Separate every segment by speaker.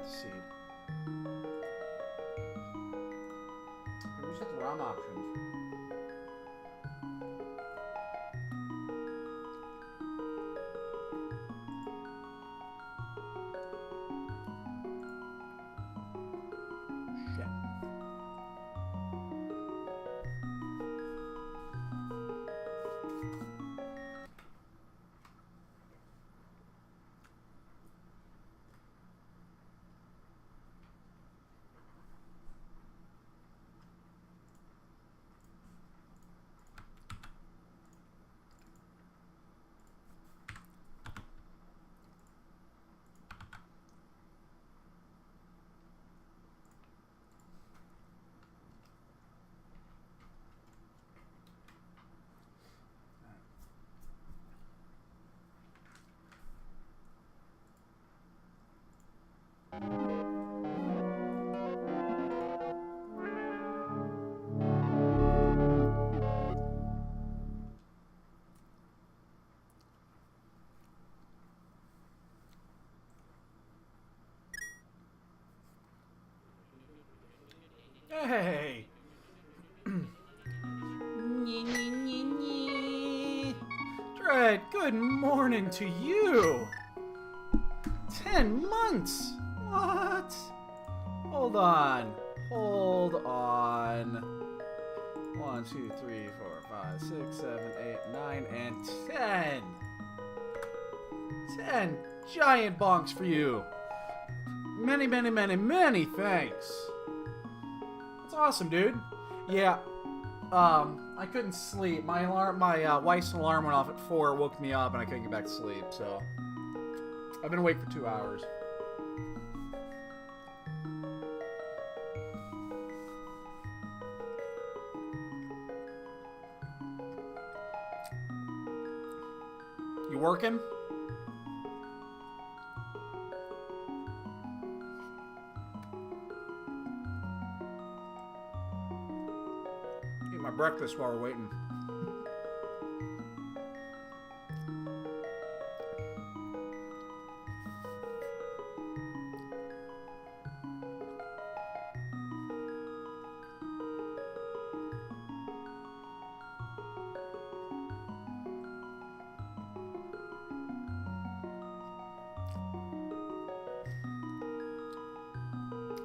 Speaker 1: got the seed. We set the ROM options. Shit. Hey! Dread, good morning to you! 10 months! What? Hold on. Hold on. 1, 2, 3, 4, 5, 6, 7, 8, 9, and 10! 10 giant bonks for you! Many, many, many, many thanks! That's awesome, dude. Yeah. I couldn't sleep. My wife's alarm went off at 4, woke me up, and I couldn't get back to sleep, so I've been awake for 2 hours. You working? Eat my breakfast while we're waiting.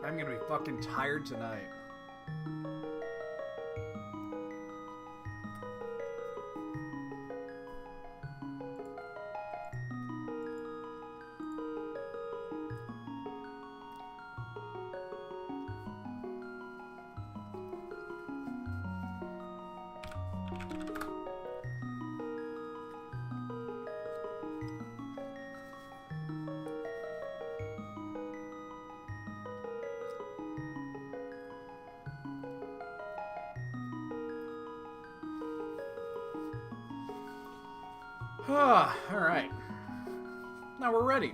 Speaker 1: I'm gonna be fucking tired tonight. Alright. Now we're ready.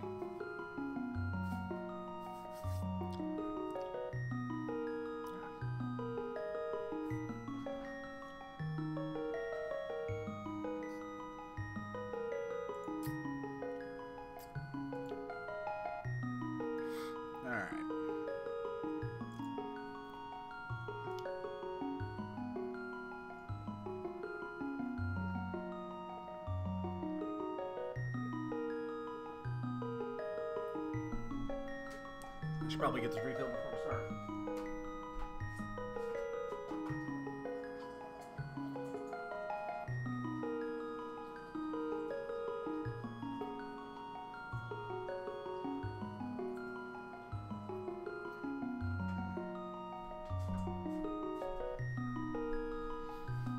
Speaker 1: Alright. I should probably get this refilled before we start.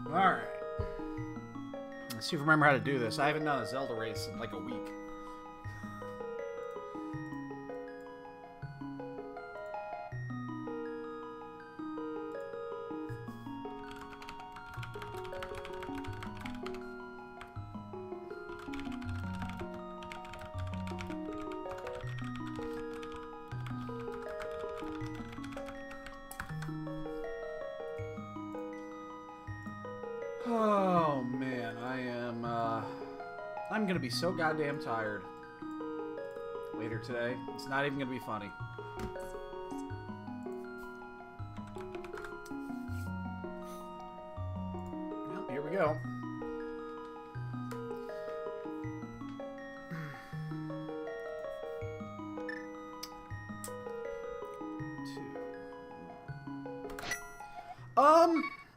Speaker 1: Alright. Let's see if I remember how to do this. I haven't done a Zelda race in like a week. Oh man, I'm gonna be so goddamn tired later today. It's not even gonna be funny. Well, here we go.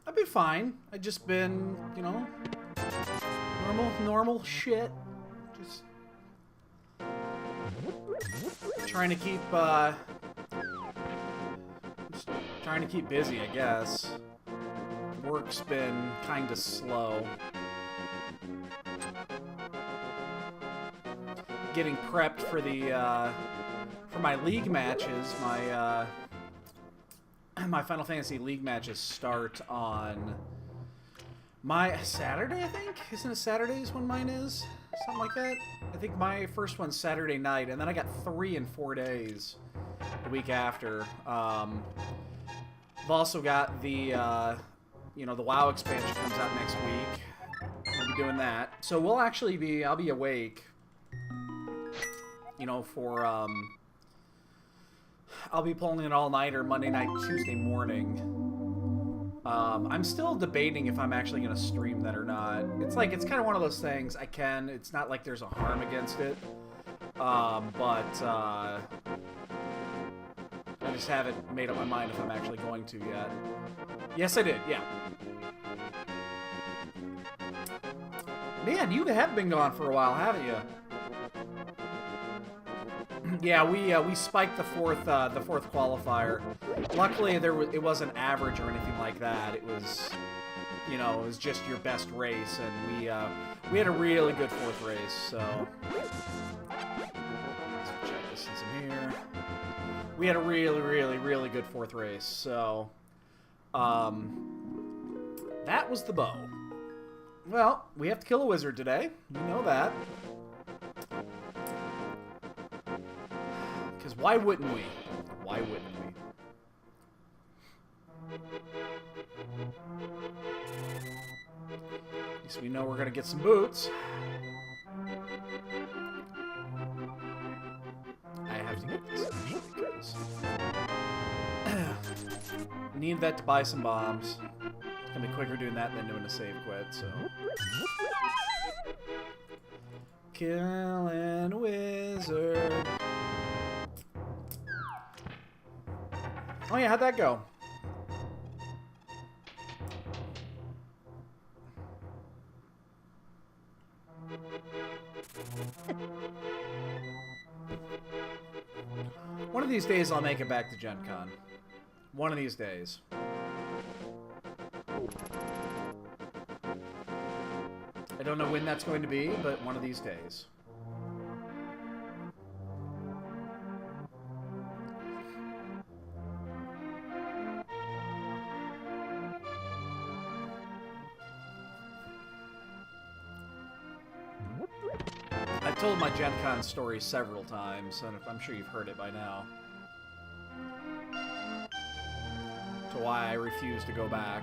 Speaker 1: I've been fine. I just been, you know, normal shit. Just trying to keep, just trying to keep busy, I guess. Work's been kind of slow. Getting prepped for the, for my league matches, my Final Fantasy League matches start on my Saturday, I think? Isn't it Saturdays when mine is? Something like that? I think my first one's Saturday night, and then I got 3 in 4 days the week after. I've also got the, you know, the WoW expansion comes out next week. We'll be doing that. So we'll actually be, I'll be awake, you know, for, I'll be pulling an all-nighter Monday night, Tuesday morning. I'm still debating if I'm actually going to stream that or not. It's like, it's kind of one of those things. I can. It's not like there's a harm against it. I just haven't made up my mind if I'm actually going to yet. Yes, I did. Yeah. Man, you have been gone for a while, haven't you? Yeah, we spiked the fourth qualifier. Luckily, it wasn't average or anything like that. It was, you know, it was just your best race, and we had a really good 4th race. So let's check this since I'm here. We had a really good 4th race. So that was the bow. Well, we have to kill a wizard today. We know that. Because why wouldn't we? Why wouldn't we? At least we know we're going to get some boots. I have to get this actually because I need that to buy some bombs. It's going to be quicker doing that than doing a save quit, so. Killing wizard. Oh yeah, how'd that go? One of these days I'll make it back to Gen Con. One of these days. I don't know when that's going to be, but one of these days. I've told my Gen Con story several times, and I'm sure you've heard it by now. To why I refuse to go back.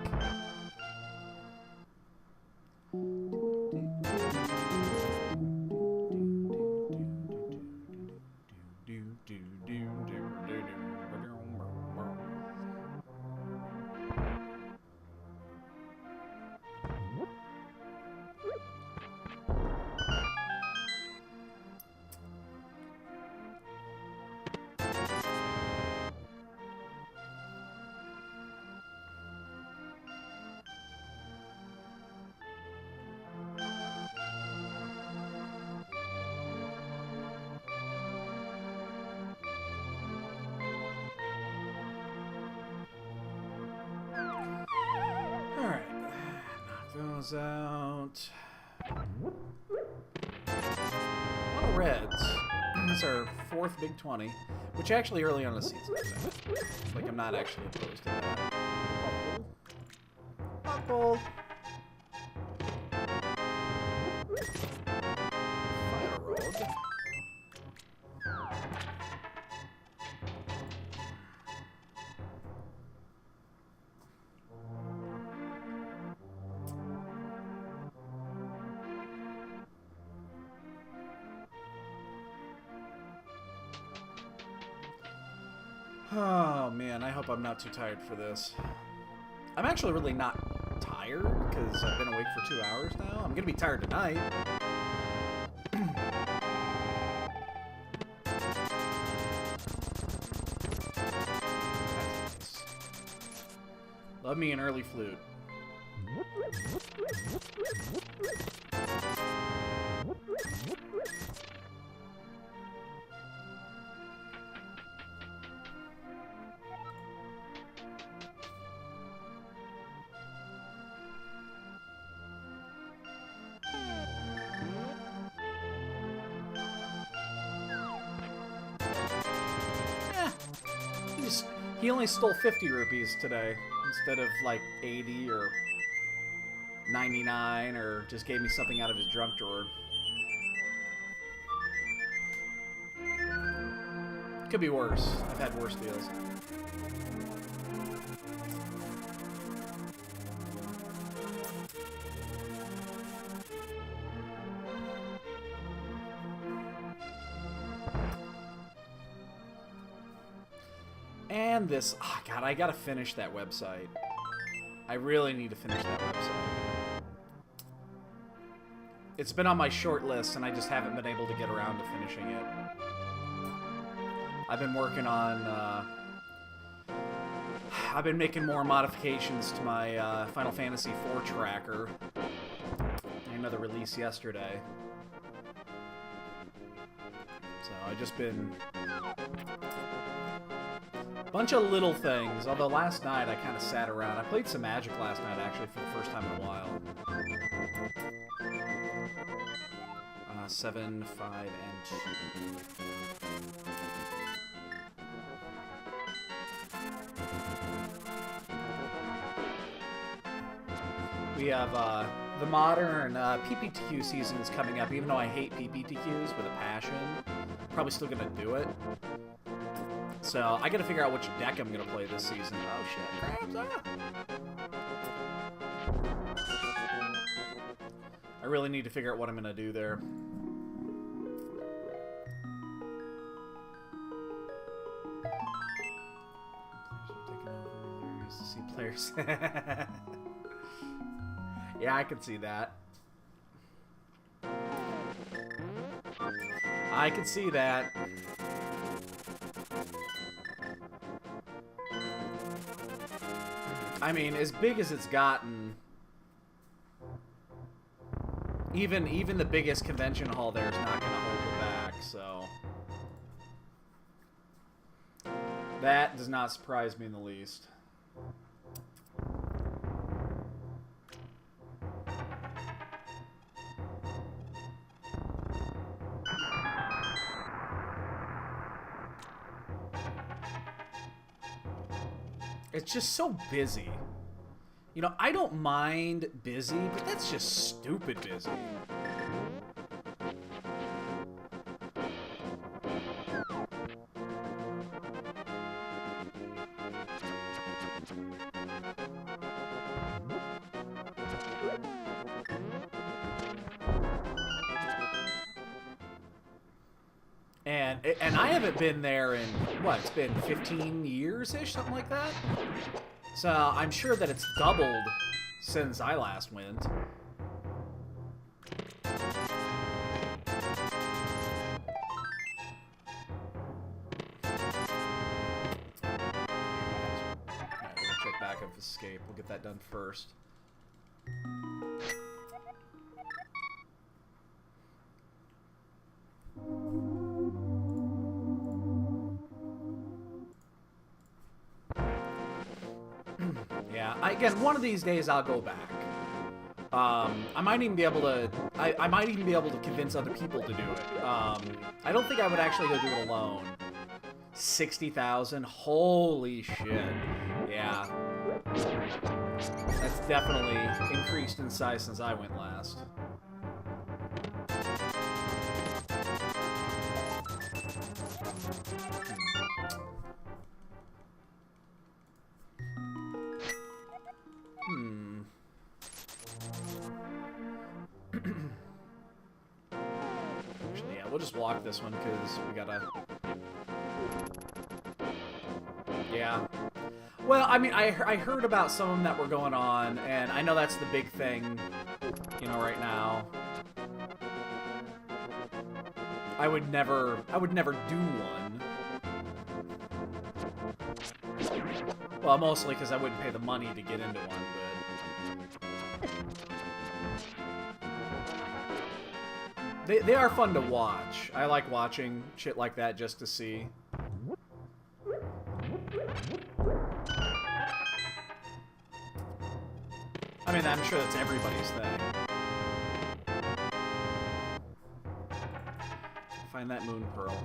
Speaker 1: Out. Oh, reds. That's our 4th big 20, which actually early on in the season is like I'm not actually opposed to that. Buckle. Fire road. Oh, man, I hope I'm not too tired for this. I'm actually really not tired, because I've been awake for 2 hours now. I'm going to be tired tonight. Nice. Love me an early flute. He only stole 50 rupees today instead of like 80 or 99, or just gave me something out of his junk drawer. Could be worse. I've had worse deals. And this... Oh, God, I gotta finish that website. I really need to finish that website. It's been on my short list, and I just haven't been able to get around to finishing it. I've been working on... I've been making more modifications to my Final Fantasy IV tracker. Another release yesterday. So I've just been... bunch of little things, although last night I kind of sat around. I played some Magic last night, actually, for the first time in a while. 7, 5, and 2. We have the modern PPTQ season is coming up, even though I hate PPTQs with a passion. Probably still gonna do it. So, I gotta figure out which deck I'm gonna play this season. Oh shit, crabs, I really need to figure out what I'm gonna do there. Players. Yeah, I can see that. I can see that. I mean, as big as it's gotten, even the biggest convention hall there is not going to hold it back, so... That does not surprise me in the least. It's just so busy. You know, I don't mind busy, but that's just stupid busy. And I haven't been there in, what, it's been 15 years-ish, something like that? So I'm sure that it's doubled since I last went. Alright, we'll check back up escape. We'll get that done first. Yeah, again, one of these days I'll go back. I might even be able to. I might even be able to convince other people to do it. I don't think I would actually go do it alone. 60,000, holy shit! Yeah, that's definitely increased in size since I went last. Actually, yeah, we'll just block this one because we gotta... Yeah. Well, I mean, I heard about some of them that were going on, and I know that's the big thing, you know, right now. I would never do one. Well, mostly because I wouldn't pay the money to get into one, but... They are fun to watch. I like watching shit like that just to see. I mean, I'm sure that's everybody's thing. Find that moon pearl.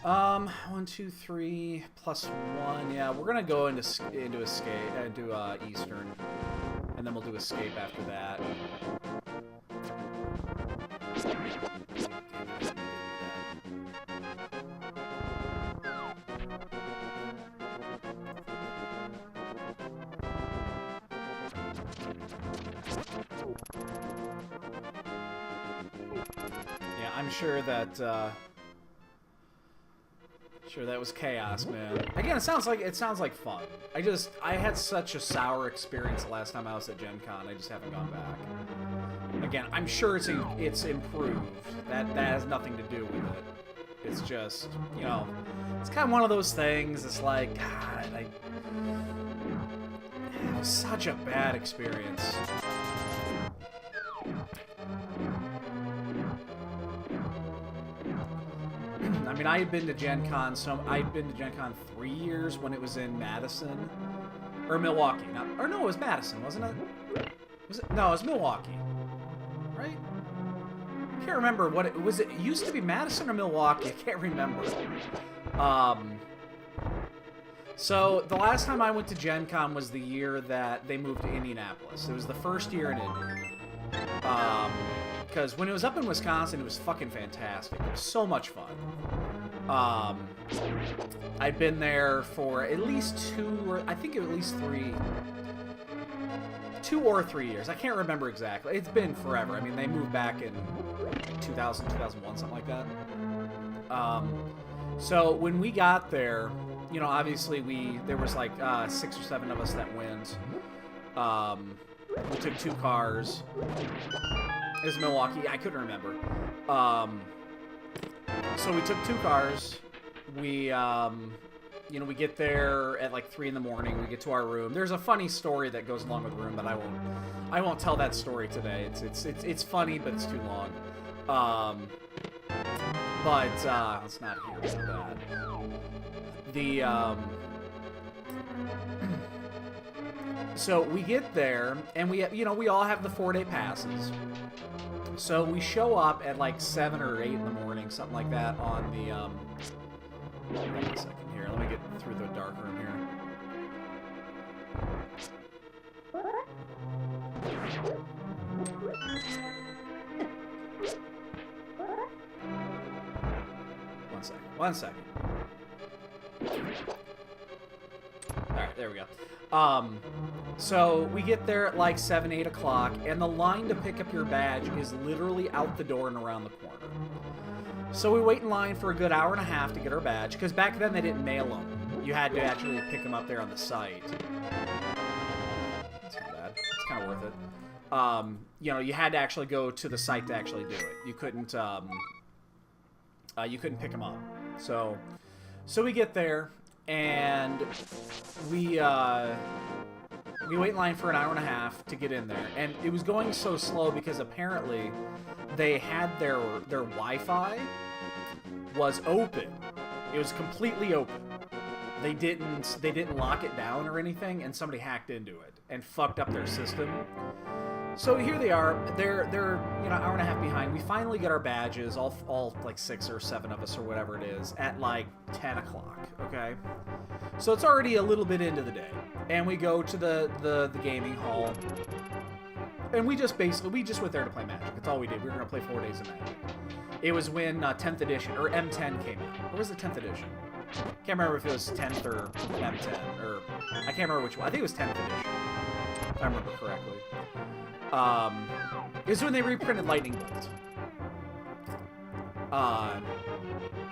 Speaker 1: 1, 2, 3, plus 1. Yeah, we're gonna go into Eastern, and then we'll do escape after that. Yeah, I'm sure that. Sure, that was chaos, man. Again, it sounds like fun. I had such a sour experience the last time I was at Gen Con. I just haven't gone back. Again, I'm sure it's improved. That has nothing to do with it. It's just, you know, it's kind of one of those things. It's like, God, it was such a bad experience. I mean, I had been to Gen Con, I'd been to Gen Con 3 years when it was in Madison. Or Milwaukee. Or no, it was Madison, wasn't it? Was it? No, it was Milwaukee. Right? I can't remember what it was. It used to be Madison or Milwaukee. I can't remember. So, the last time I went to Gen Con was the year that they moved to Indianapolis. It was the first year in Indy. Because when it was up in Wisconsin, it was fucking fantastic. It was so much fun. I'd been there for at least 2 or I think at least 2 or 3 years. I can't remember exactly. It's been forever. I mean, they moved back in 2000, 2001, something like that. So when we got there, you know, obviously there was like 6 or 7 of us that went. We took 2 cars. It was Milwaukee. I couldn't remember. So we took 2 cars. We, you know, we get there at like 3 in the morning. We get to our room. There's a funny story that goes along with the room, but I won't tell that story today. It's funny, but it's too long. Let's not hear about that. So we get there, and we all have the 4-day passes. So we show up at like 7 or 8 in the morning, something like that, on the, hold on a second here. Let me get through the dark room here. One second. Alright, there we go. So we get there at like 7, 8 o'clock, and the line to pick up your badge is literally out the door and around the corner. So we wait in line for a good hour and a half to get our badge, because back then they didn't mail them. You had to actually pick them up there on the site. That's not bad. It's kind of worth it. You know, you had to actually go to the site to actually do it. You couldn't pick them up. So we get there, and we wait in line for an hour and a half to get in there, and it was going so slow because apparently they had their Wi-Fi was open. It was completely open. They didn't lock it down or anything, and somebody hacked into it and fucked up their system. So here they are. They're you know, hour and a half behind. We finally get our badges, all like 6 or 7 of us or whatever it is, at like 10 o'clock. Okay, so it's already a little bit into the day, and we go to the gaming hall, and we just went there to play Magic. That's all we did. We were gonna play 4 days of Magic. It was when 10th edition or M10 came out. Or was it 10th edition? Can't remember if it was 10th or M10, or I can't remember which one. I think it was 10th edition, if I remember correctly. It was when they reprinted Lightning Bolt.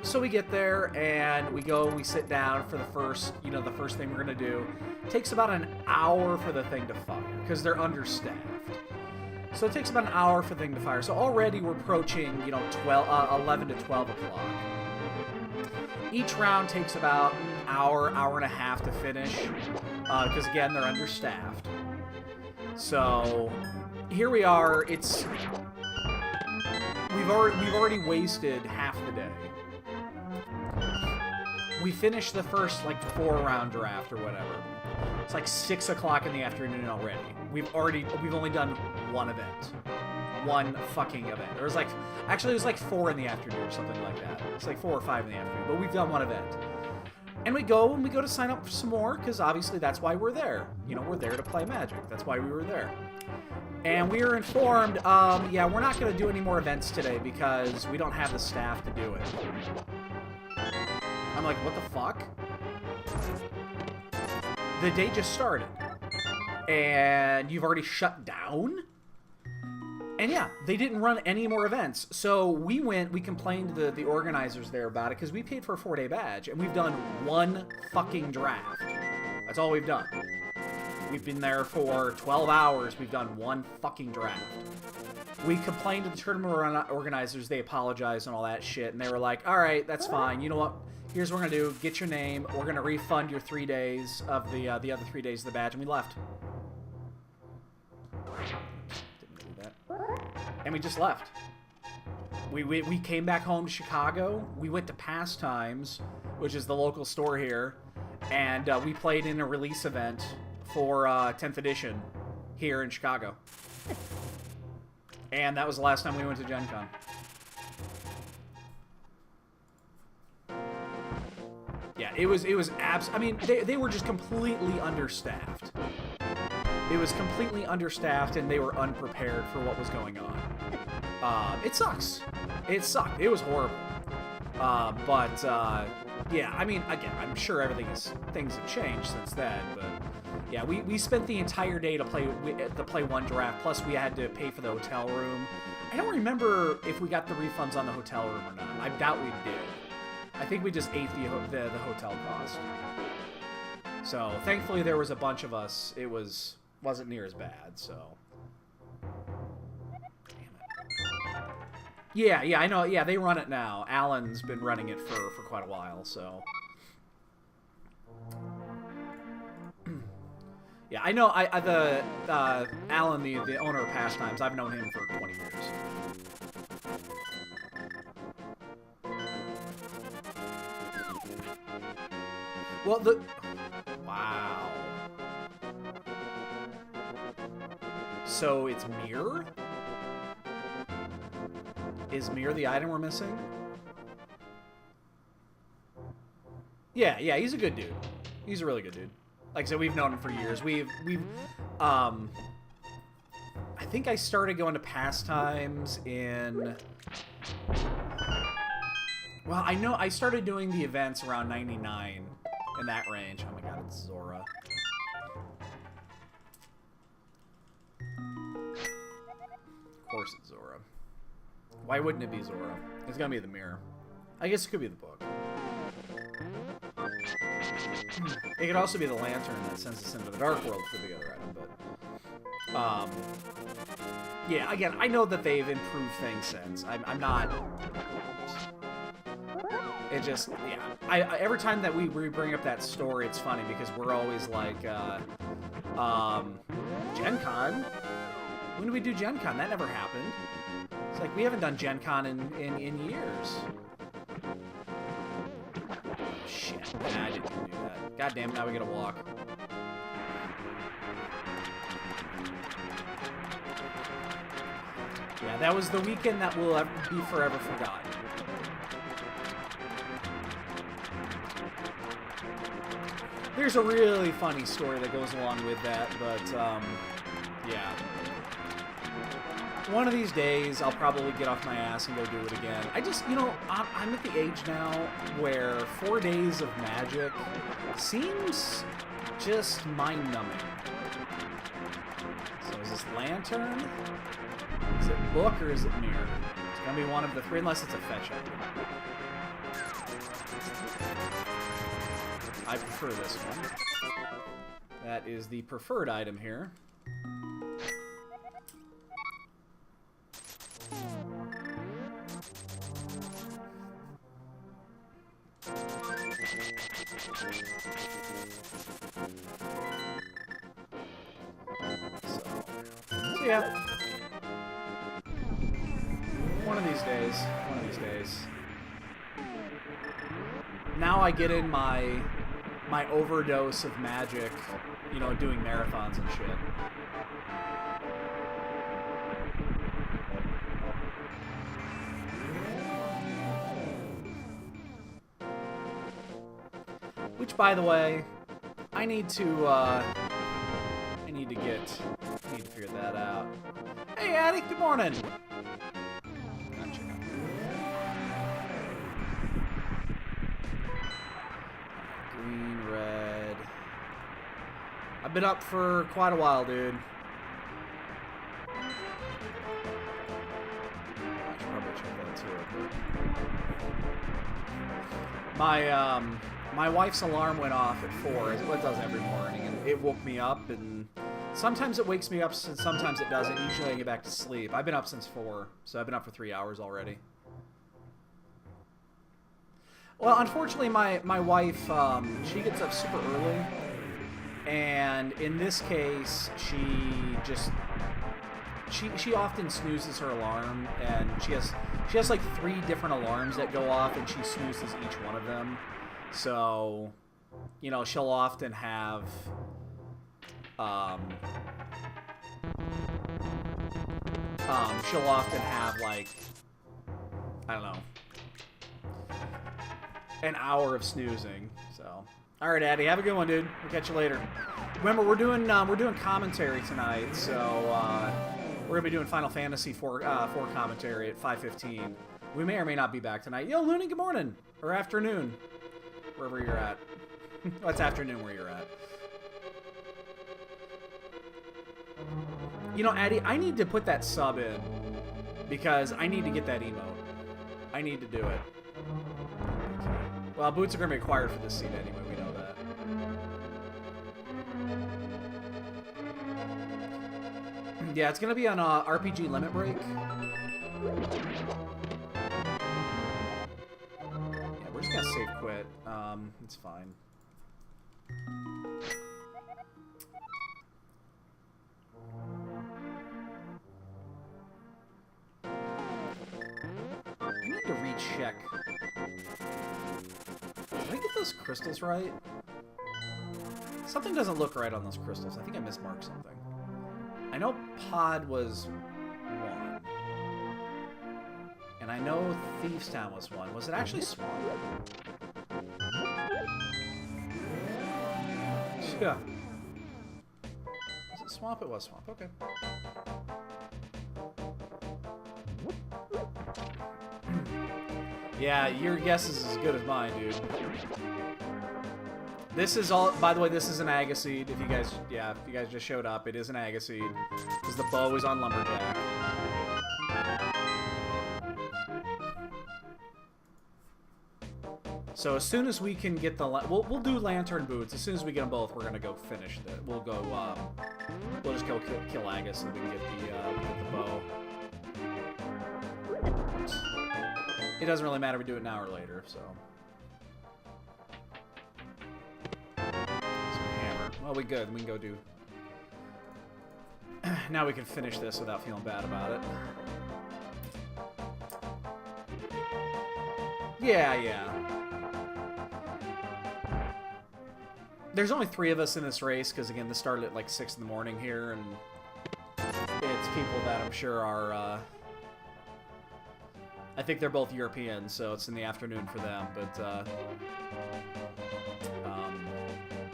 Speaker 1: So we get there, and we go, we sit down for the first, the first thing we're going to do. It takes about an hour for the thing to fire, because they're understaffed. So it takes about an hour for the thing to fire. So already we're approaching, 11 to 12 o'clock. Each round takes about an hour, hour and a half to finish, because again, they're understaffed. So here we are. We've already wasted half the day. We finished the first, 4-round draft or whatever. It's 6 o'clock in the afternoon already. We've only done one event. One fucking event. It was actually it was 4 in the afternoon or something like that. It's 4 or 5 in the afternoon, but we've done one event. And we go to sign up for some more, because obviously that's why we're there. We're there to play Magic. That's why we were there. And we were informed, yeah, we're not going to do any more events today because we don't have the staff to do it. I'm like, what the fuck? The day just started. And you've already shut down? And yeah, they didn't run any more events. So we complained to the organizers there about it because we paid for a 4-day badge and we've done one fucking draft. That's all we've done. We've been there for 12 hours. We've done one fucking draft. We complained to the tournament organizers. They apologized and all that shit. And they were like, all right, that's fine. You know what? Here's what we're going to do. Get your name. We're going to refund your 3 days of the other 3 days of the badge. And we left. Didn't do that. And we just left. We came back home to Chicago. We went to Pastimes, which is the local store here. And we played in a release event for 10th edition here in Chicago. And that was the last time we went to Gen Con. Yeah, it was I mean, they were just completely understaffed. It was completely understaffed, and they were unprepared for what was going on. It sucks. It sucked. It was horrible. Yeah, I mean, again, I'm sure things have changed since then, but yeah, we spent the entire day to play one draft, plus we had to pay for the hotel room. I don't remember if we got the refunds on the hotel room or not. I doubt we did. I think we just ate the hotel cost. So, thankfully there was a bunch of us. It wasn't near as bad, so. Yeah, I know. Yeah, they run it now. Alan's been running it for quite a while, so. Yeah, I know. Alan, the owner of Pastimes, I've known him for 20 years. Well, wow. So it's Mirror? Is Mirror the item we're missing? Yeah, he's a good dude. He's a really good dude. Like I said, we've known him for years. I think I started going to Pastimes in... Well, I know I started doing the events around 99, in that range. Oh my god, it's Zora. Of course it's Zora. Why wouldn't it be Zora? It's gonna be the mirror. I guess it could be the book. It could also be the lantern that sends us into the dark world for the other item, but... yeah, again, I know that they've improved things since. I'm not... It just, yeah. Every time that we bring up that story, it's funny because we're always like, Gen Con? When did we do Gen Con? That never happened. It's like, we haven't done Gen Con in years. Shit. Nah, I didn't do that. God damn, now we gotta walk. Yeah, that was the weekend that will be forever forgotten. There's a really funny story that goes along with that, but, yeah. One of these days, I'll probably get off my ass and go do it again. I just, I'm at the age now where 4 days of Magic seems just mind-numbing. So is this Lantern? Is it Book or is it Mirror? It's gonna be one of the three, unless it's a fetch item. I prefer this one. That is the preferred item here. So yeah. One of these days. One of these days. Now I get in my overdose of magic, you know, doing marathons and shit. Which, by the way, I need to figure that out. Hey, Addy, good morning. Green, red. I've been up for quite a while, dude. I should probably check that too. My wife's alarm went off at 4, as it does every morning, and it woke me up, and sometimes it wakes me up, and sometimes it doesn't. Usually I get back to sleep. I've been up since 4, so I've been up for 3 hours already. Well, unfortunately, my wife, she gets up super early, and in this case, she often snoozes her alarm, and she has like 3 different alarms that go off, and she snoozes each one of them. So, you know, she'll often have, like, I don't know, an hour of snoozing. So, all right, Addy, have a good one, dude. We'll catch you later. Remember, we're doing commentary tonight, so we're gonna be doing Final Fantasy 4 commentary at 5:15. We may or may not be back tonight. Yo, Looney, good morning or afternoon, wherever you're at. Well, it's afternoon where you're at. You know, Addy, I need to put that sub in because I need to get that emote. I need to do it. Well, boots are going to be required for this seat anyway, we know that. Yeah, it's going to be on RPG Limit Break. Yeah, we're just going to save quit. It's fine. I need to recheck. Did I get those crystals right? Something doesn't look right on those crystals. I think I mismarked something. I know Pod was 1. And I know Thieves Town was 1. Was it actually Swamp? Yeah. Was it Swamp? It was Swamp. Okay. Yeah, your guess is as good as mine, dude. This is all, by the way, this is an Agaseed. If you guys just showed up, it is an Agaseed. Because the bow is on Lumberjack. So as soon as we can get the, we'll do Lantern Boots. As soon as we get them both, we're gonna go finish that. We'll go, we'll just go kill Agus and we can get the bow. It doesn't really matter if we do it now or later, so. Hammer. Well, we good. We can go do. Now we can finish this without feeling bad about it. Yeah. There's only 3 of us in this race, because again, this started at like 6 in the morning here, and it's people that I'm sure are, I think they're both European, so it's in the afternoon for them, but,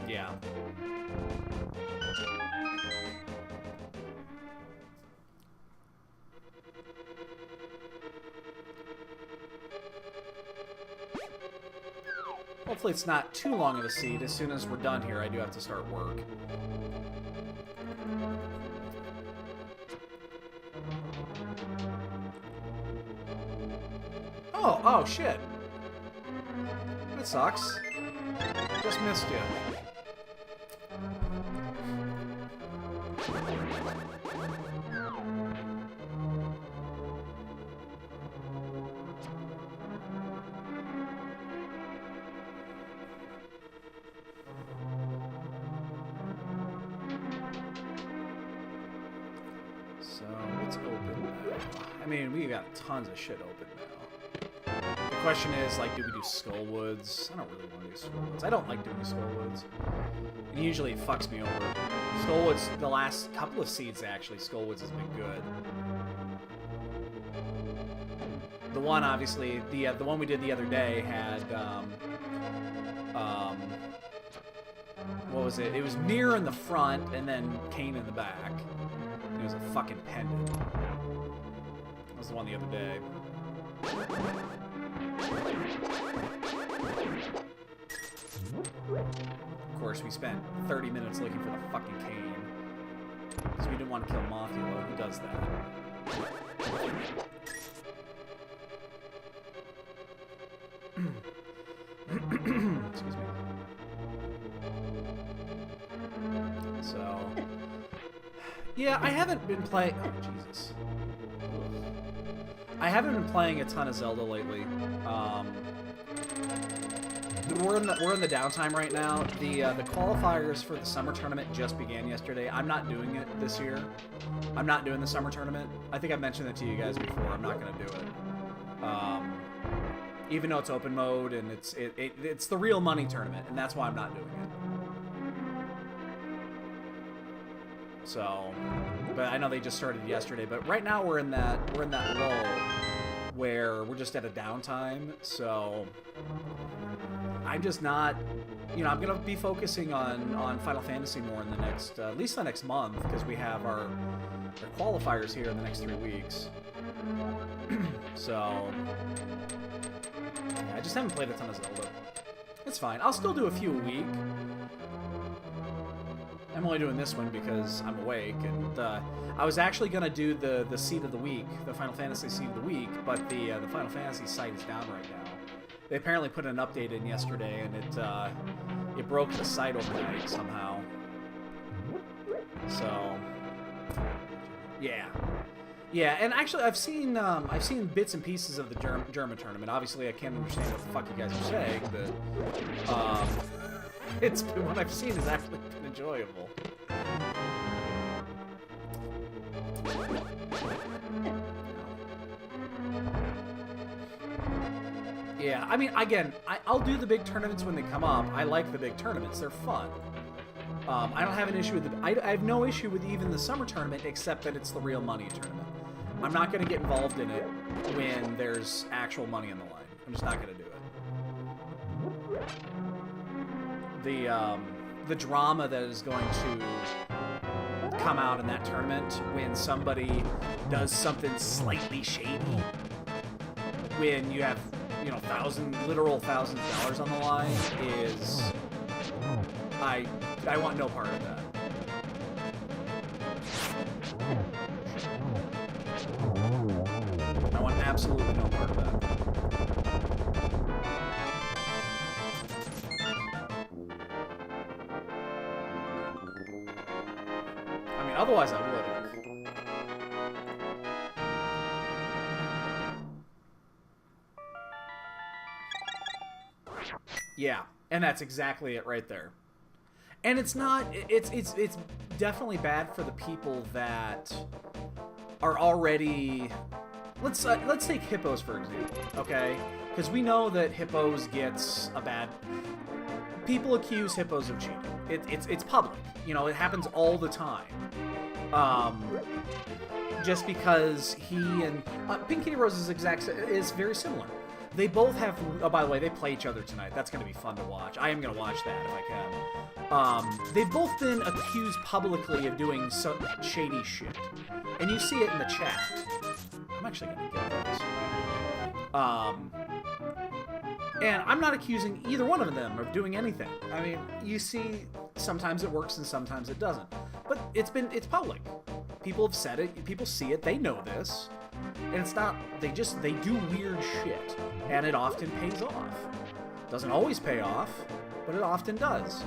Speaker 1: yeah. Hopefully it's not too long of a seat. As soon as we're done here, I do have to start work. Oh, shit. That sucks. Just missed you. So, what's open now? I mean, we got tons of shit open now. The question is, like, do we do Skullwoods? I don't really want to do Skullwoods. I don't like doing Skullwoods. It usually fucks me over. Skullwoods, the last couple of seeds, actually, Skullwoods has been good. The one, obviously, the one we did the other day had, what was it? It was Mirror in the front, and then Kane in the back. It was a fucking pendant. That was the one the other day. Of course, we spent 30 minutes looking for the fucking Kane. Because we didn't want to kill Mothula. Who does that? Excuse me. So... yeah, I haven't been playing... oh, Jesus. I haven't been playing a ton of Zelda lately. We're in the downtime right now. The qualifiers for the summer tournament just began yesterday. I'm not doing it this year. I'm not doing the summer tournament. I think I've mentioned it to you guys before. I'm not going to do it. Even though it's open mode and it's the real money tournament, and that's why I'm not doing it. So, but I know they just started yesterday. But right now we're in that lull where we're just at a downtime. So I'm just not, you know, I'm gonna be focusing on Final Fantasy more in the next, at least the next month, because we have our qualifiers here in the next 3 weeks. So yeah, I just haven't played a ton of Zelda. It's fine. I'll still do a few a week. I'm only doing this one because I'm awake, and I was actually going to do the seed of the week, the Final Fantasy seed of the week, but the Final Fantasy site is down right now. They apparently put an update in yesterday, and it broke the site overnight somehow. So, yeah. Yeah, and actually I've seen bits and pieces of the German tournament. Obviously I can't understand what the fuck you guys are saying, but it's been, what I've seen has actually been enjoyable. Yeah, I mean, again, I'll do the big tournaments when they come up. I like the big tournaments. They're fun. I don't have an issue with I have no issue with even the summer tournament, except that it's the real money tournament. I'm not going to get involved in it when there's actual money on the line. I'm just not going to do it. The drama that is going to come out in that tournament when somebody does something slightly shady, when you have, you know, literal thousands of dollars on the line, is I want no part of that. I want absolutely no part of that. I mean, otherwise I would. Yeah, and that's exactly it right there. And it's not, it's definitely bad for the people that are already, let's take Hippos for example, okay? Because we know that Hippos gets a bad, people accuse Hippos of cheating. It's public, you know, it happens all the time. Just because he and Pink Kitty Rose is very similar. They both have, oh, by the way, they play each other tonight. That's going to be fun to watch. I am going to watch that if I can. They've both been accused publicly of doing some shady shit. And you see it in the chat. I'm actually going to get this. And I'm not accusing either one of them of doing anything. I mean, you see, sometimes it works and sometimes it doesn't. But it's public. People have said it. People see it. They know this. And it's not, they do weird shit. And it often pays off. Doesn't always pay off, but it often does.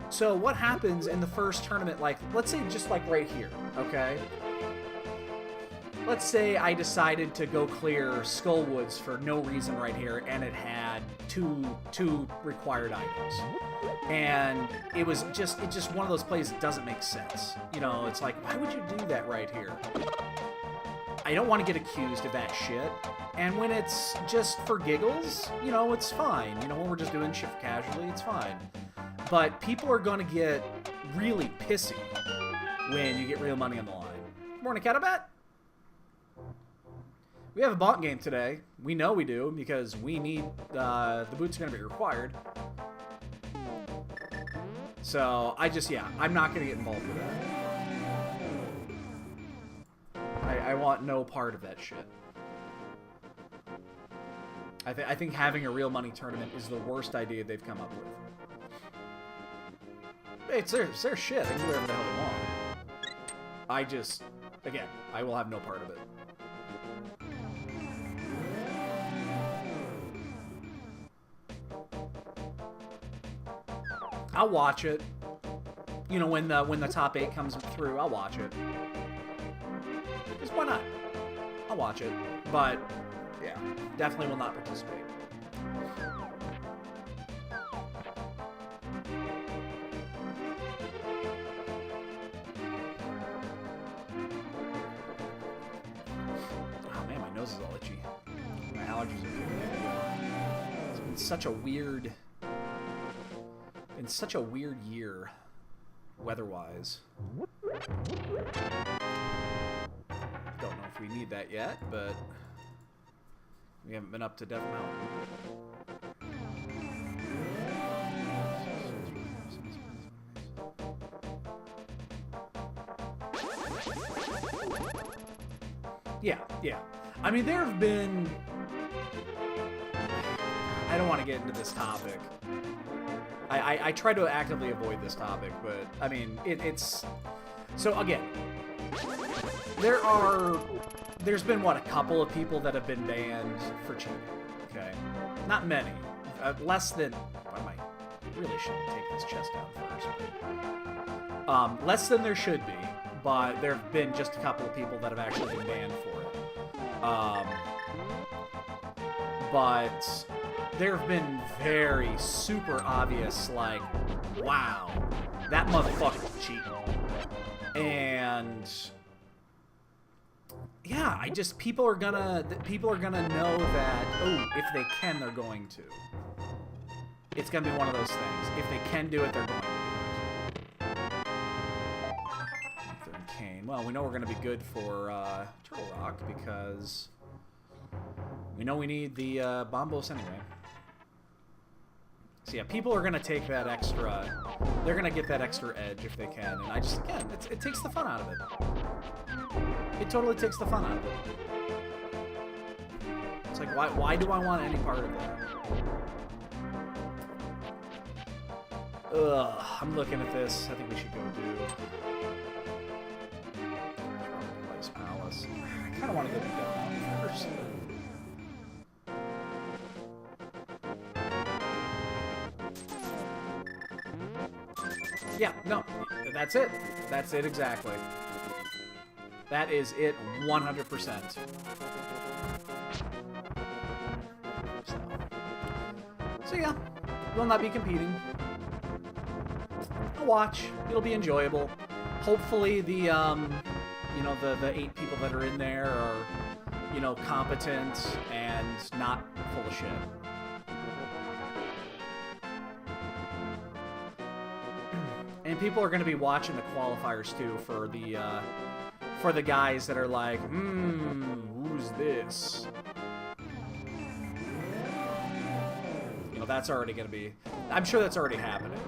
Speaker 1: So what happens in the first tournament, like, let's say just like right here, okay? Let's say I decided to go clear Skullwoods for no reason right here, and it had two required items. And it's just one of those plays that doesn't make sense. You know, it's like, why would you do that right here? I don't want to get accused of that shit. And when it's just for giggles, you know, it's fine. You know, when we're just doing shit casually, it's fine. But people are going to get really pissy when you get real money on the line. Morning, Catabat. We have a bonk game today. We know we do, because we need, the boots are going to be required. So, I'm not going to get involved with that. I want no part of that shit. I think having a real money tournament is the worst idea they've come up with. Hey, it's their shit. They can do whatever the hell they want. Again, I will have no part of it. I'll watch it. You know, when the top 8 comes through, I'll watch it. Because why not? I'll watch it. But, yeah, definitely will not participate. Oh man, my nose is all itchy. My allergies are kicking in. It's been such a weird... such a weird year, weather-wise. Don't know if we need that yet, but we haven't been up to Death Mountain. Yeah. I mean, there have been... I don't want to get into this topic. I try to actively avoid this topic, but, I mean, it's... So, again, there's been, what, a couple of people that have been banned for cheating, okay? Not many. Less than... I really should take this chest down first. Less than there should be, but there have been just a couple of people that have actually been banned for it. But... there have been very super obvious, like, wow, that motherfucker's cheating. And yeah, people are gonna know that, oh, if they can, they're going to. It's gonna be one of those things. If they can do it, they're going to do it. Ether and Kane. Well, we know we're gonna be good for Turtle Rock because we know we need the Bombos anyway. So yeah, people are gonna take that extra. They're gonna get that extra edge if they can, and again, it takes the fun out of it. It totally takes the fun out of it. It's like, why do I want any part of that? Ugh, I'm looking at this. I think we should go do Ice Palace. I kind of want to go do Death Mountain first. Yeah, no, that's it. That's it exactly. That is it 100%. So yeah, we'll not be competing. I'll watch. It'll be enjoyable. Hopefully the, you know, the 8 people that are in there are, you know, competent and not full of shit. And people are going to be watching the qualifiers too for the guys that are like, who's this? You know, that's already going to be... I'm sure that's already happening.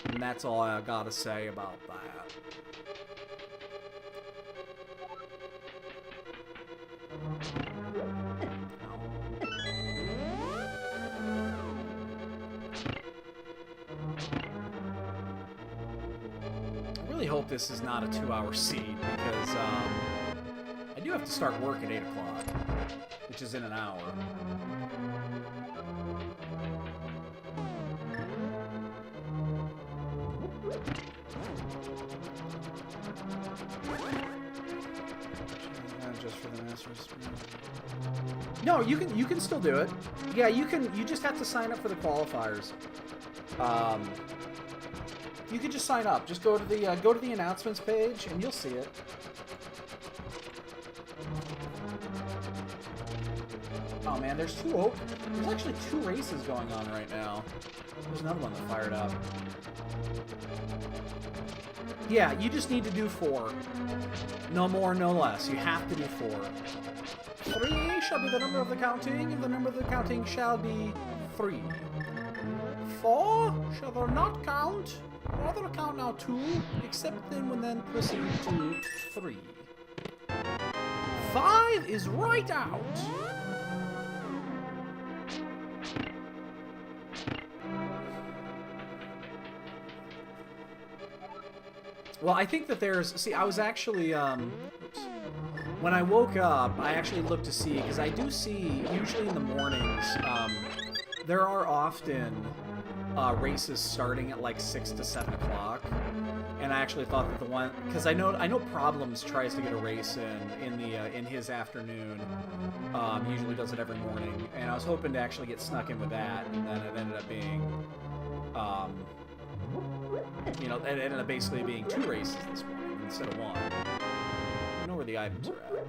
Speaker 1: And that's all I gotta say about that. really hope this is not a 2-hour seed, because I do have to start work at 8 o'clock, which is in an hour. Just for the Masters. No, you can still do it. Yeah, you can. You just have to sign up for the qualifiers. You can just sign up. Just go to the announcements page, and you'll see it. Oh man, there's there's actually 2 races going on right now. There's another one that fired up. Yeah, you just need to do 4. No more, no less. You have to do 4. 3 shall be the number of the counting, and the number of the counting shall be 3. 4 shall there not count, rather count now 2, except then when then proceed to 3. 5 is right out. Well, I think that there's... See, I was actually... when I woke up, I actually looked to see, because I do see, usually in the mornings, there are often races starting at like 6 to 7 o'clock. And I actually thought that the one... Because I know Problems tries to get a race in his afternoon. Usually does it every morning. And I was hoping to actually get snuck in with that, and then it ended up being... you know, it ended up basically being 2 races this morning instead of 1. I know where the items are at.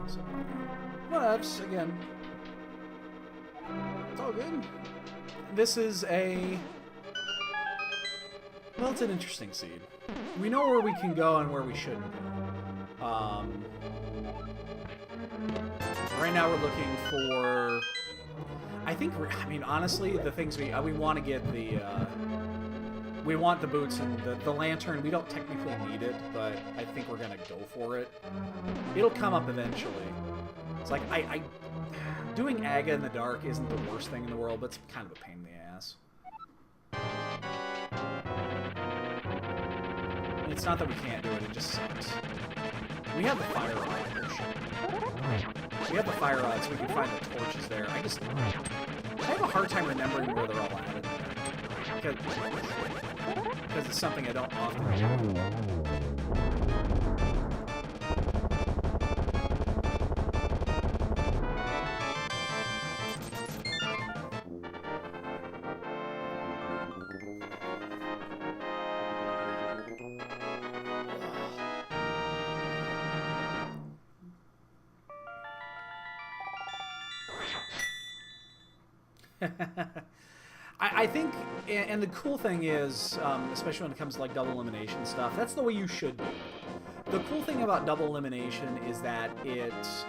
Speaker 1: So, whatevs, again. It's all good. This is a... Well, it's an interesting seed. We know where we can go and where we shouldn't go. Right now we're looking for... I mean, honestly, the things we want to get the... we want the boots and the lantern. We don't technically need it, but I think we're going to go for it. It'll come up eventually. It's like, doing Aga in the dark isn't the worst thing in the world, but it's kind of a pain in the ass. It's not that we can't do it, it just sucks. We have the fire rod. We have the fire rod, so we can find the torches there. I have a hard time remembering where they're all at in there. Because it's something I don't often do. I think, and the cool thing is, especially when it comes to like double elimination stuff, that's the way you should do it. The cool thing about double elimination is that it's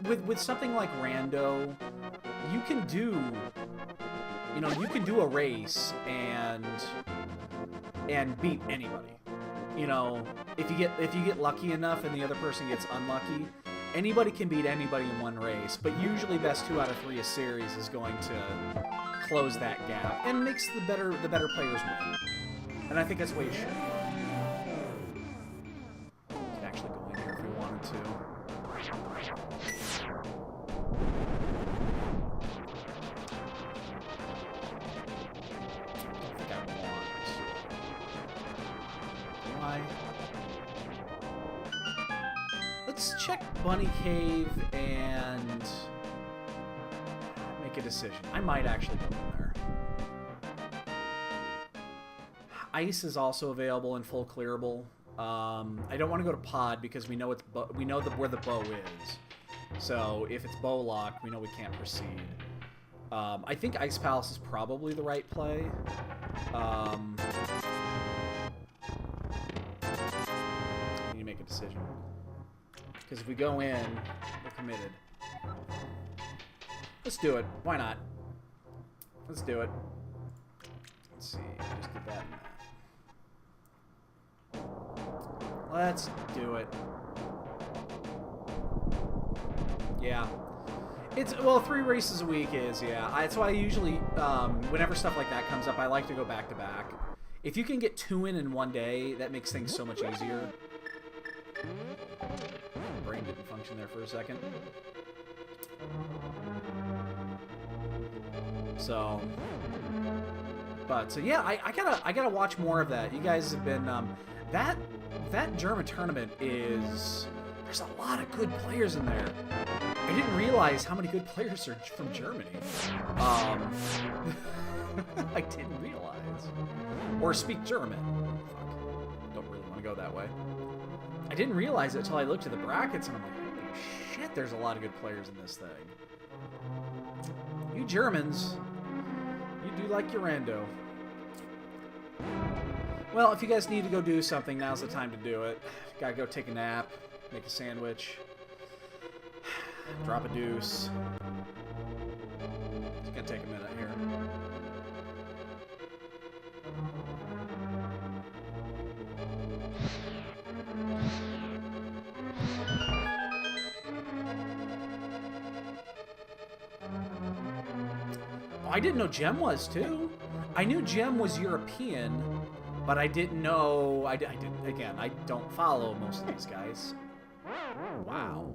Speaker 1: with something like Rando, you can do, you know, you can do a race and beat anybody. You know, if you get lucky enough and the other person gets unlucky, anybody can beat anybody in one race, but usually best 2 out of 3 a series is going to close that gap and makes the better players win. And I think that's the way you should. We could actually go in here if we wanted to. I think I want. Why? Let's check Bunny Cave and make a decision. I might actually go in there. Ice is also available in full clearable. I don't want to go to Pod because we know where the bow is. So if it's bow locked, we know we can't proceed. I think Ice Palace is probably the right play. I need to make a decision. Because if we go in, we're committed. Let's do it. Why not? Let's do it. Let's see. Just get that and that. Let's do it. Yeah. It's, well, 3 races a week is, yeah. That's why I usually, whenever stuff like that comes up, I like to go back to back. If you can get 2 in one day, that makes things so much easier. Brain didn't function there for a second. So, but so yeah, I gotta watch more of that. You guys have been that German tournament is, there's a lot of good players in there. I didn't realize how many good players are from Germany. I didn't realize, or speak German. Fuck, don't really want to go that way. I didn't realize it until I looked at the brackets and I'm like, holy shit, there's a lot of good players in this thing. You Germans, you do like your rando. Well, if you guys need to go do something, now's the time to do it. Gotta go take a nap, make a sandwich, drop a deuce. It's gonna take a minute here. I didn't know Jem was, too. I knew Jem was European, but I didn't know... I didn't, again, I don't follow most of these guys. Wow.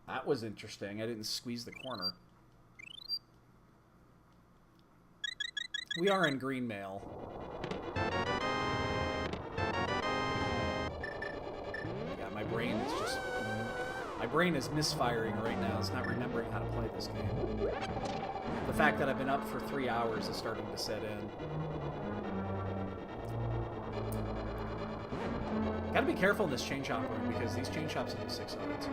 Speaker 1: That was interesting. I didn't squeeze the corner. We are in green mail. Yeah, my brain is just... My brain is misfiring right now. It's not remembering how to play this game. The fact that I've been up for 3 hours is starting to set in. Gotta be careful in this chain chomp room because these chain chomps into 6 odds.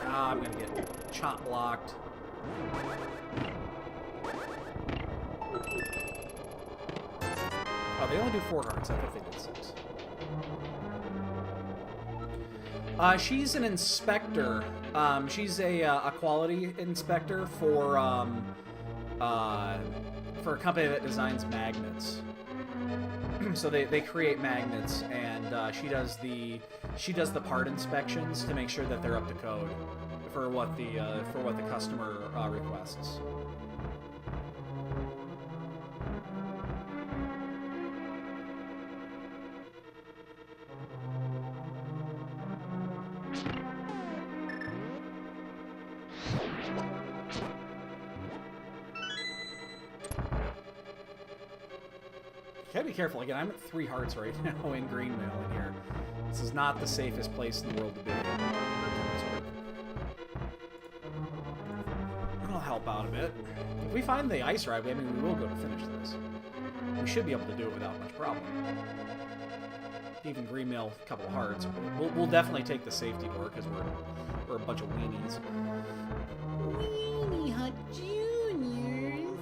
Speaker 1: I'm gonna get chop blocked. Oh, they only do 4 hearts. I thought they did 6. She's an inspector. She's a quality inspector for a company that designs magnets. So they create magnets, and she does the part inspections to make sure that they're up to code for what the customer requests. Gotta be careful. Again, I'm at 3 hearts right now in green mail in here. This is not the safest place in the world to be. I'll help out a bit. If we find the ice ride, I mean, we will go to finish this. We should be able to do it without much problem. Even green mail, a couple of hearts. We'll definitely take the safety door because we're a bunch of weenies. Weenie Hut Juniors.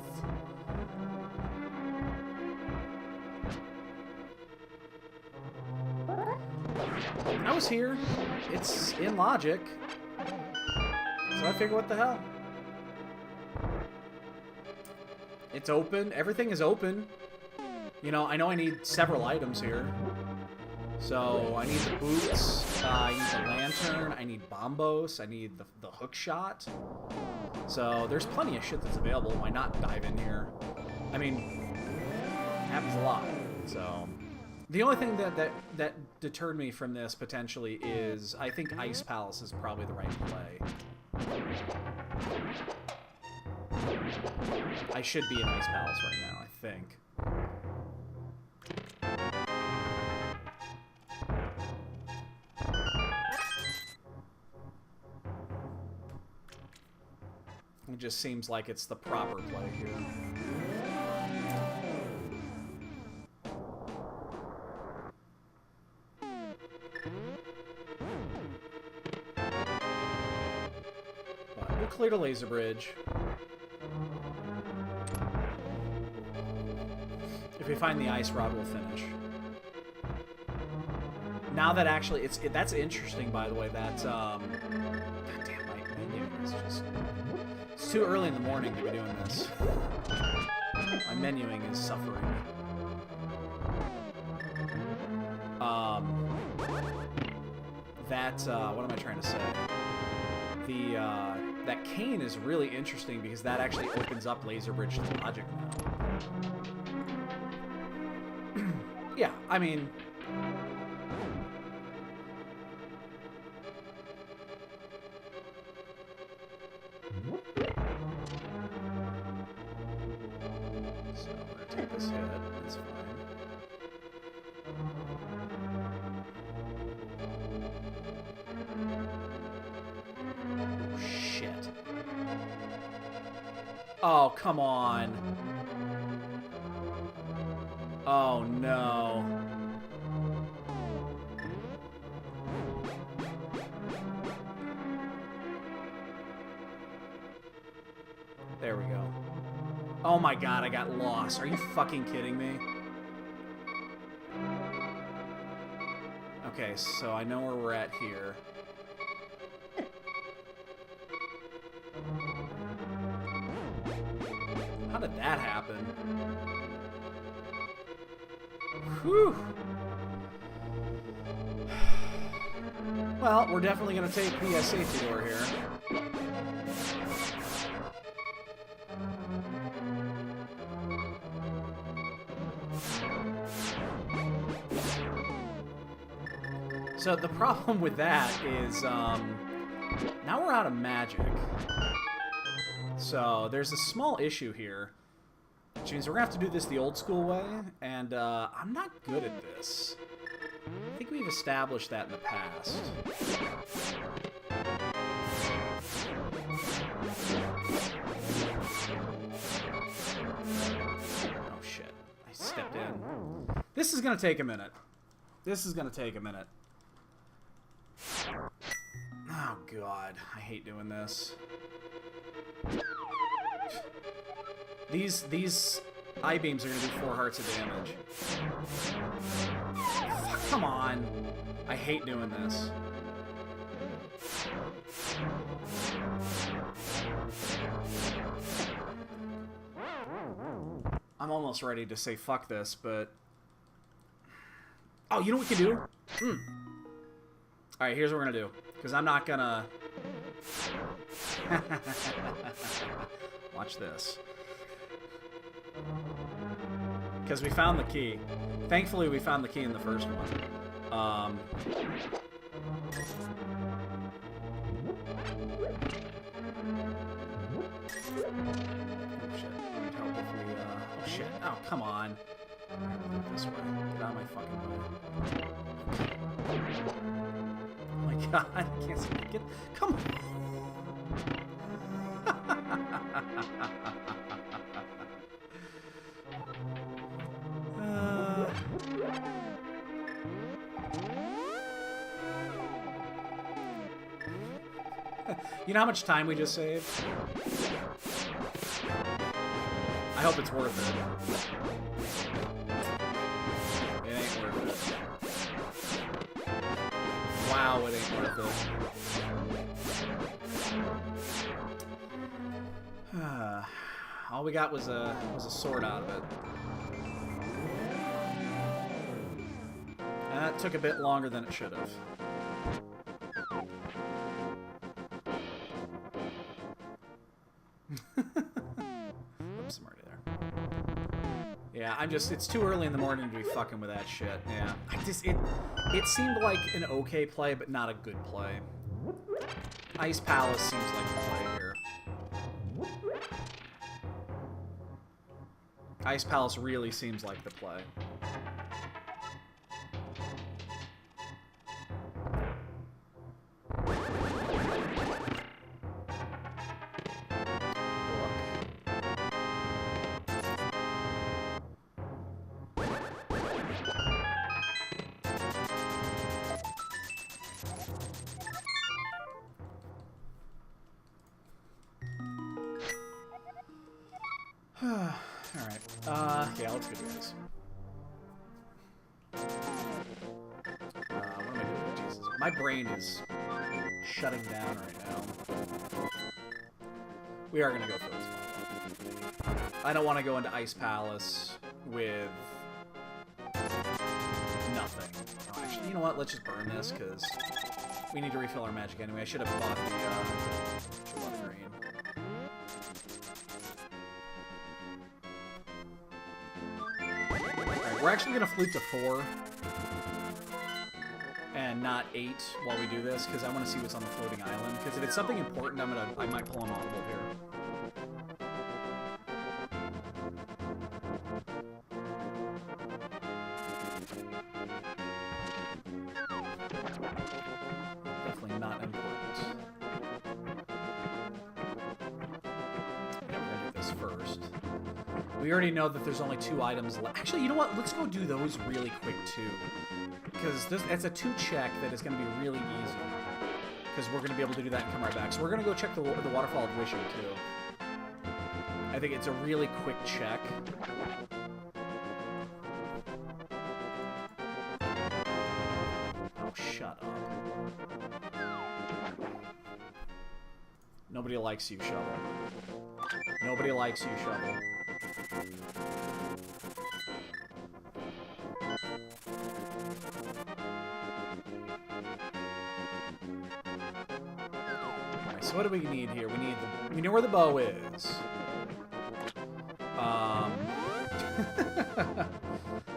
Speaker 1: I was here. It's in logic. So I figured, what the hell? It's open. Everything is open. You know I need several items here. So I need the boots, I need the lantern, I need bombos, I need the hook shot. So there's plenty of shit that's available. Why not dive in here? I mean, it happens a lot. So the only thing that deterred me from this potentially is I think Ice Palace is probably the right play. I should be in Ice Palace right now, I think. It just seems like it's the proper play here. But we'll clear the laser bridge. If we find the ice rod, we'll finish. Now that actually, that's interesting, by the way. That, God damn, my menu is just... It's too early in the morning to be doing this. My menuing is suffering. What am I trying to say? That cane is really interesting because that actually opens up laser bridge logic now. Yeah, I mean... So I'm gonna take this hit, that's fine. Oh, shit. Oh, come on. Oh, no. There we go. Oh my god, I got lost. Are you fucking kidding me? Okay, so I know where we're at here. How did that happen? Whew. Well, we're definitely going to take the safety door here. So the problem with that is, now we're out of magic. So there's a small issue here, which means we're gonna have to do this the old school way, and I'm not good at this. I think we've established that in the past. Oh shit, I stepped in. This is gonna take a minute. This is gonna take a minute. Oh god, I hate doing this. These I-beams are gonna do 4 hearts of damage. Fuck, come on. I hate doing this. I'm almost ready to say fuck this, but... Oh, you know what we can do? Alright, here's what we're gonna do. Because I'm not gonna... Watch this. Because we found the key. Thankfully, we found the key in the first one. Oh, shit. It would help if we, oh, shit. Oh, come on. I'm gonna do it this way. Get out of my fucking way. Oh my god, I can't seem to get... Come on! You know how much time we just saved? I hope it's worth it. It ain't worth it. Wow, it ain't worth it. All we got was a sword out of it. And that took a bit longer than it should have. Oops, I'm already there. Yeah, it's too early in the morning to be fucking with that shit. Yeah. It seemed like an okay play, but not a good play. Ice Palace seems like the play here. Ice Palace really seems like the play. Alright. Yeah, let's do this. What am My brain is shutting down right now. We are gonna go for this. I don't want to go into Ice Palace with nothing. Oh, actually, you know what? Let's just burn this, because we need to refill our magic anyway. I should have bought the green. Alright, we're actually going to flute to 4 and not 8 while we do this, because I want to see what's on the floating island. Because if it's something important, I might pull an audible here. Definitely not important. Yeah, we're gonna do this first. We already know that there's only 2 items left. Actually, you know what? Let's go do those really quick too, because it's a 2 check that is going to be really easy. Because we're going to be able to do that and come right back. So we're going to go check the Waterfall of Wishing too. I think it's a really quick check. Oh, shut up. Nobody likes you, Shovel. Nobody likes you, Shovel. Alright, so what do we need here? We know where the bow is.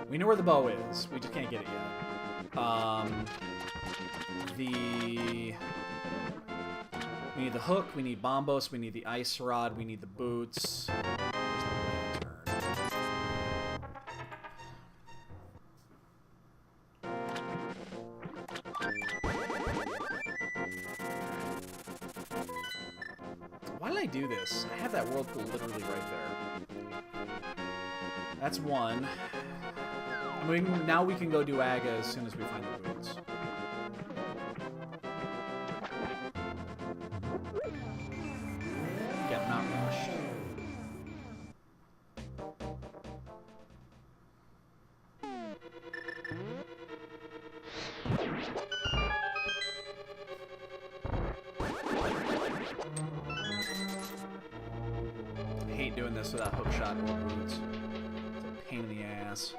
Speaker 1: We know where the bow is. We just can't get it yet. We need the hook, we need Bombos, we need the ice rod, we need the boots. Why did I do this? I have that whirlpool literally right there. That's one. I mean, now we can go do Aga as soon as we find the boots. Get not rushed. I hate doing this without hookshot or boots. It's a pain in the ass.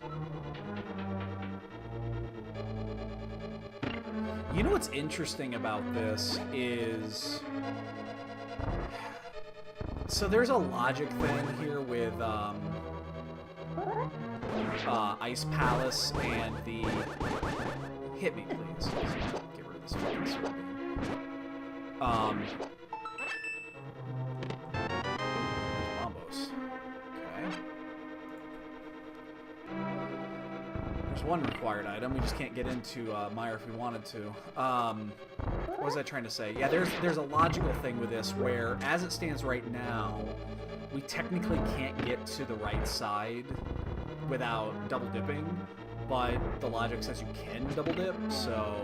Speaker 1: You know what's interesting about this is... So there's a logic thing here with Ice Palace and the... Hit me, please. Get rid of this fucking sword. Bombos. Okay. There's one required item. We just can't get into Mire if we wanted to. What was I trying to say? Yeah, there's a logical thing with this where, as it stands right now, we technically can't get to the right side without double dipping, but the logic says you can double dip, so...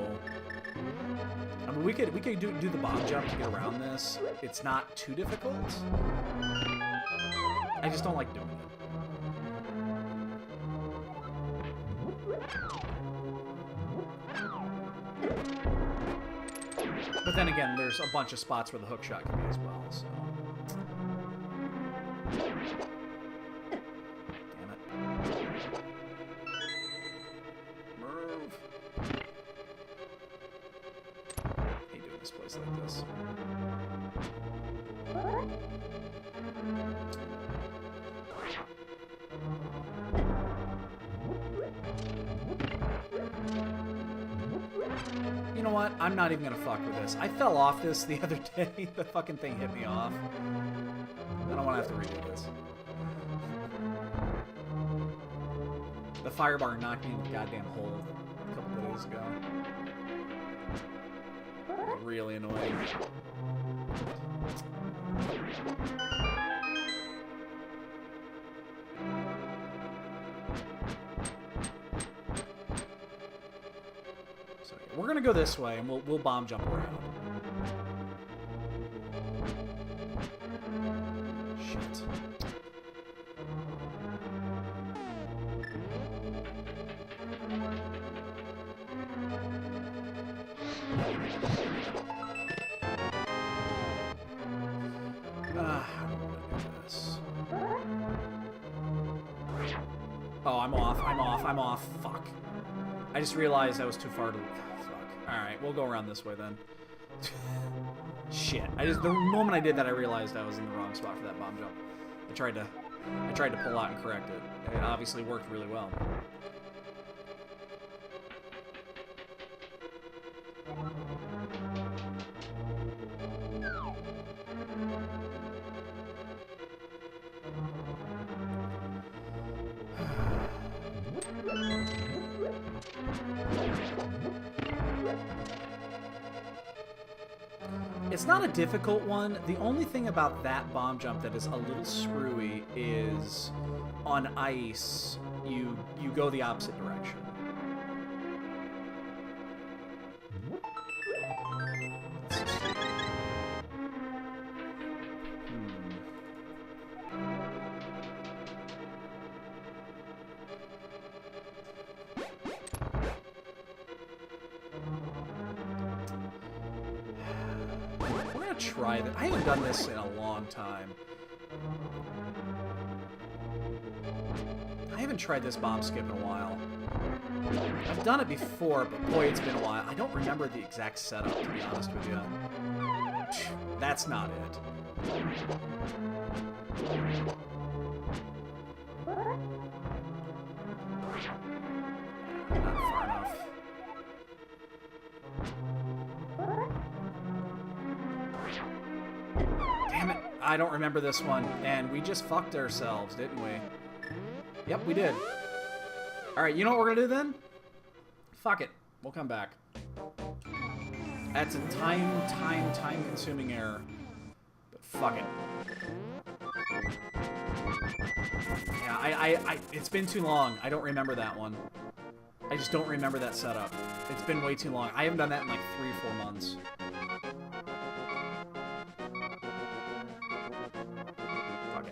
Speaker 1: I mean, we could do the bomb jump to get around this. It's not too difficult. I just don't like doing it. But then again, there's a bunch of spots where the hookshot can be as well, so... Damn it. Move! I hate doing this place like this. You know what? I'm not even gonna fuck with this. I fell off this the other day. The fucking thing hit me off. I don't want to have to redo this. The fire bar knocked me in the goddamn hole a couple of days ago. Really annoying. So we're gonna go this way, and we'll bomb jump around. Shit. Oh, I'm off. I'm off. I'm off. Fuck. I just realized I was too far to... Fuck. Alright, we'll go around this way then. Shit. The moment I did that, I realized I was in the wrong spot for that bomb jump. I tried to pull out and correct it. It obviously worked really well. It's not a difficult one. The only thing about that bomb jump that is a little screwy is on ice, you go the opposite direction. Try that. I haven't done this in a long time. I haven't tried this bomb skip in a while. I've done it before, but boy, it's been a while. I don't remember the exact setup, to be honest with you. That's not it. Not far enough. Damn it, I don't remember this one, and we just fucked ourselves, didn't we? Yep, we did. Alright, you know what we're gonna do then? Fuck it, we'll come back. That's a time-consuming error. But fuck it. Yeah, it's been too long. I don't remember that one. I just don't remember that setup. It's been way too long. I haven't done that in like 3 or 4 months.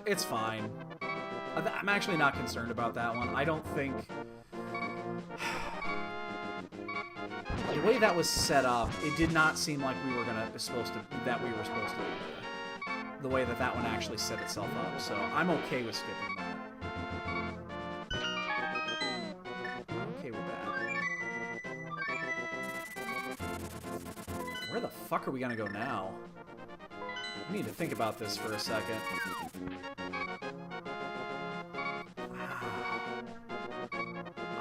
Speaker 1: It's fine. I'm actually not concerned about that one. I don't think... The way that was set up, it did not seem like we were supposed to do the way that that one actually set itself up. So I'm okay with skipping that. I'm okay with that. Where the fuck are we gonna go now? We need to think about this for a second.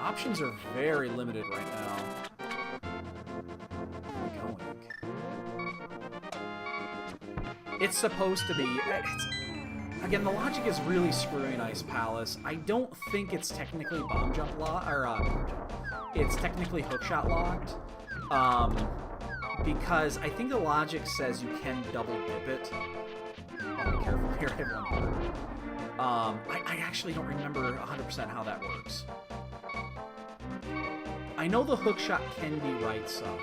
Speaker 1: Options are very limited right now. Where are we going? It's supposed to be... again, the logic is really screwing Ice Palace. I don't think it's technically bomb jump locked, or it's technically hookshot locked. Because I think the logic says you can double dip it. Oh, be careful here, everyone. I actually don't remember 100% how that works. I know the hookshot can be right side.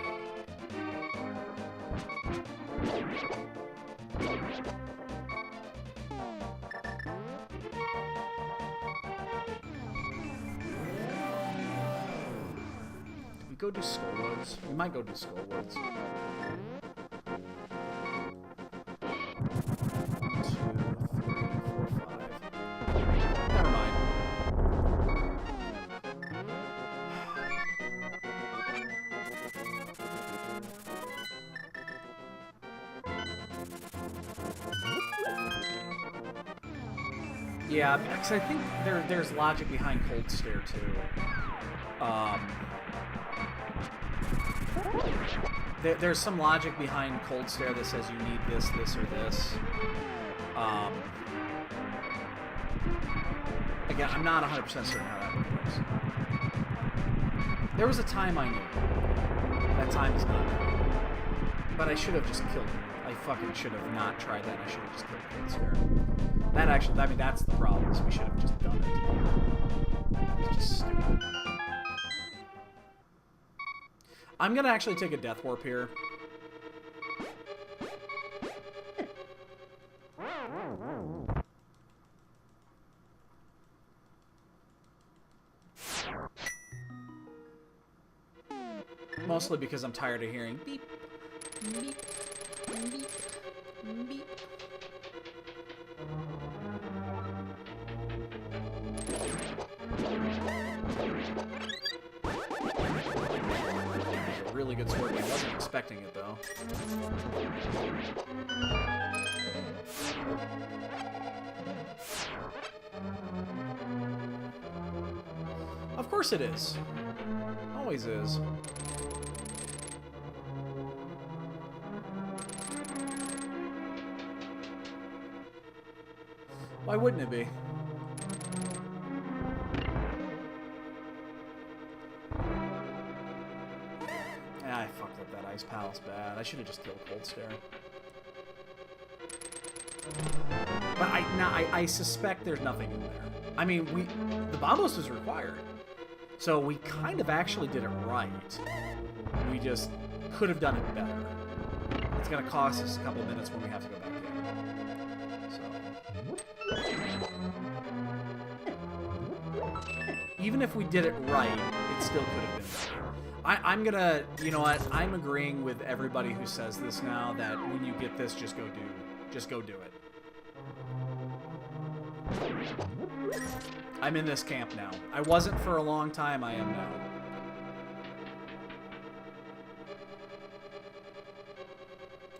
Speaker 1: Did we go do Skullwoods? We might go do Skullwoods. 1, 2, 3, 4, 5. Never mind. Yeah, because I think there's logic behind Cold Stare too. There's some logic behind Cold Stare that says you need this, this, or this. Again, I'm not 100% certain how that works. There was a time I knew. That time is not now. But I should have just killed it. I fucking should have not tried that. I should have just killed Cold Stare. That actually, I mean, that's the problem, is we should have just done it. It's just stupid. I'm gonna actually take a Death Warp here. Mostly because I'm tired of hearing beep, beep, beep, beep. good sword game. I wasn't expecting it, though. Of course it is. Always is. Why wouldn't it be? I fucked up that ice palace bad. I should have just killed Cold Stare. But I suspect there's nothing in there. I mean, the Bombos was required. So we kind of actually did it right. We just could have done it better. It's going to cost us a couple of minutes when we have to go back in. So. Even if we did it right, it still could have been better. I'm gonna, you know what? I'm agreeing with everybody who says this now that when you get this, just go do it. I'm in this camp now. I wasn't for a long time. I am now.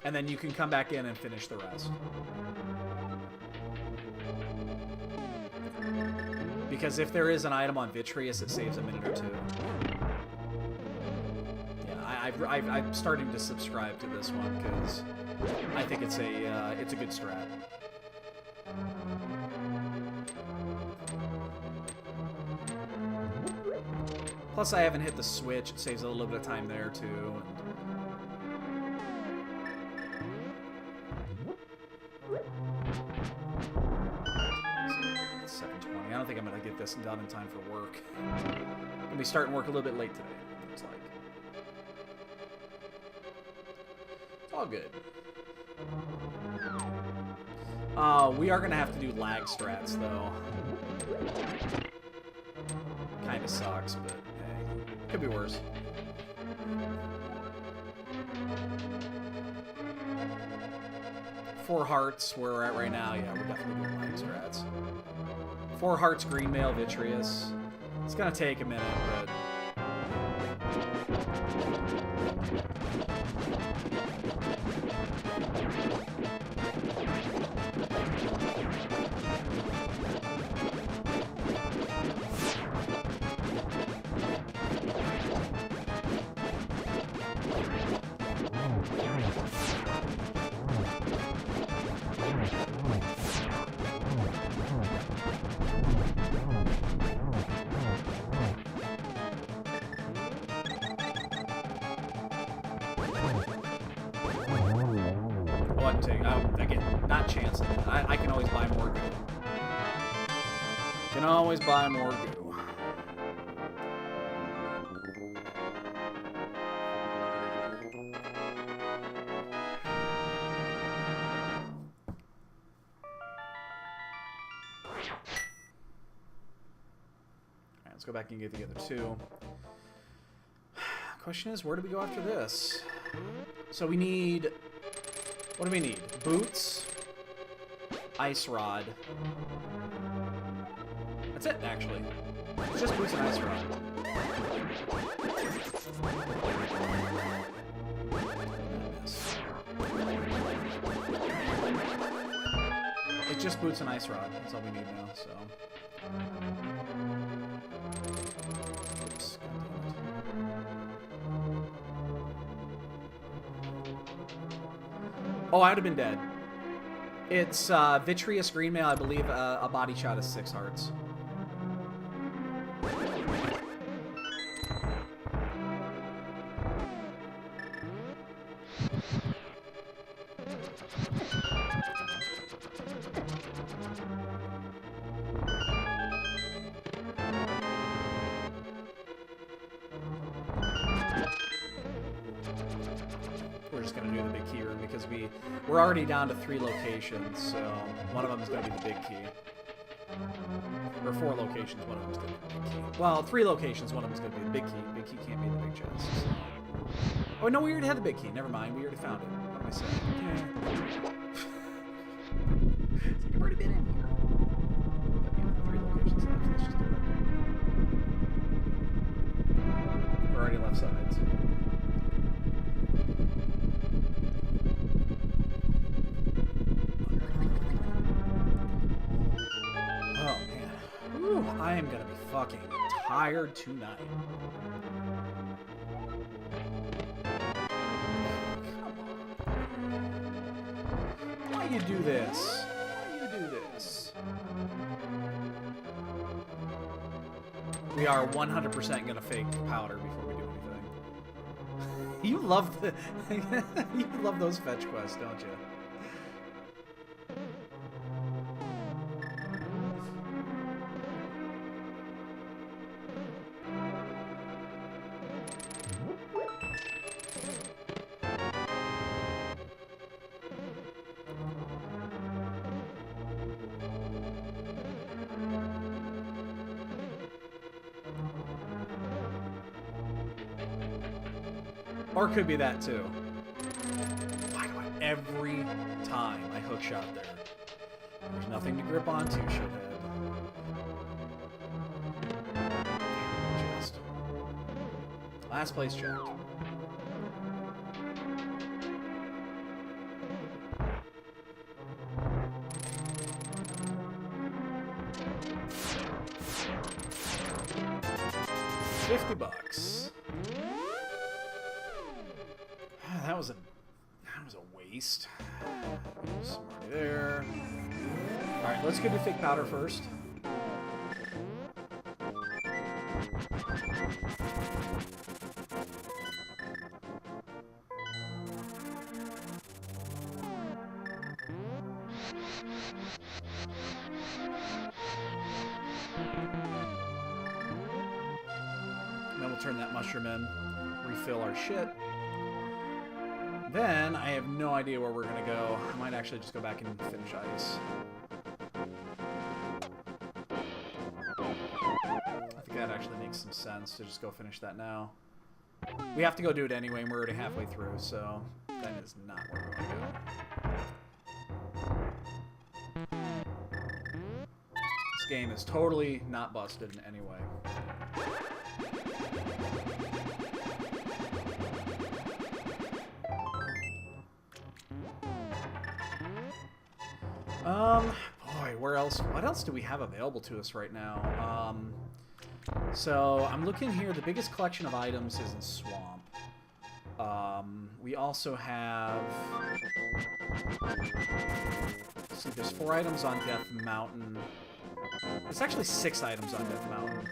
Speaker 1: And then you can come back in and finish the rest. Because if there is an item on Vitreous, it saves a minute or two. I'm starting to subscribe to this one because I think it's a good strat. Plus, I haven't hit the switch. It saves a little bit of time there too. It's 7:20. I don't think I'm gonna get this done in time for work. I'm gonna be starting work a little bit late today. Looks like. All good. We are gonna have to do lag strats though. Kinda sucks, but hey, could be worse. Four hearts, where we're at right now, yeah, we're definitely doing lag strats. 4 hearts, green mail, Vitreous. It's gonna take a minute, but again, not chancing it. I can always buy more goo. Can always buy more goo. Alright, let's go back and get the other two. Question is, where do we go after this? So we need... What do we need? Boots, Ice Rod. That's it, actually. It's just Boots and Ice Rod. It's just Boots and Ice Rod. That's all we need now, so... Oops, oh, I would have been dead. It's Vitreous Green Mail, I believe a body shot is 6 hearts. We're just going to do the big key room because we're already down to 3 locations, so one of them is going to be the big key. Or 4 locations, one of them is going to be the big key. Well, 3 locations, one of them is going to be the big key. Big key can't be in the big chest. So. Oh, no, we already had the big key. Never mind, we already found it. What am I saying? It's like I've already been in here. But yeah, 3 locations left. Let's just do it. We're already left sides. Whew, I am gonna be fucking tired tonight. Why you do this? Why you do this? We are 100% gonna fake powder before we do anything. You love the you love those fetch quests, don't you? Or it could be that too. Why do I every time I hook shot there? There's nothing to grip onto, shithead. Just last place checked. $50. That was a waste. Some money there. All right, let's go do fake powder first. And then we'll turn that mushroom in, refill our shit. Then, I have no idea where we're going to go. I might actually just go back and finish ice. I think that actually makes some sense to just go finish that now. We have to go do it anyway, and we're already halfway through, so that is not where we want to go. This game is totally not busted in any way. Boy, where else? What else do we have available to us right now? So I'm looking here. The biggest collection of items is in Swamp. We also have. Let's see, there's 4 items on Death Mountain. There's actually 6 items on Death Mountain.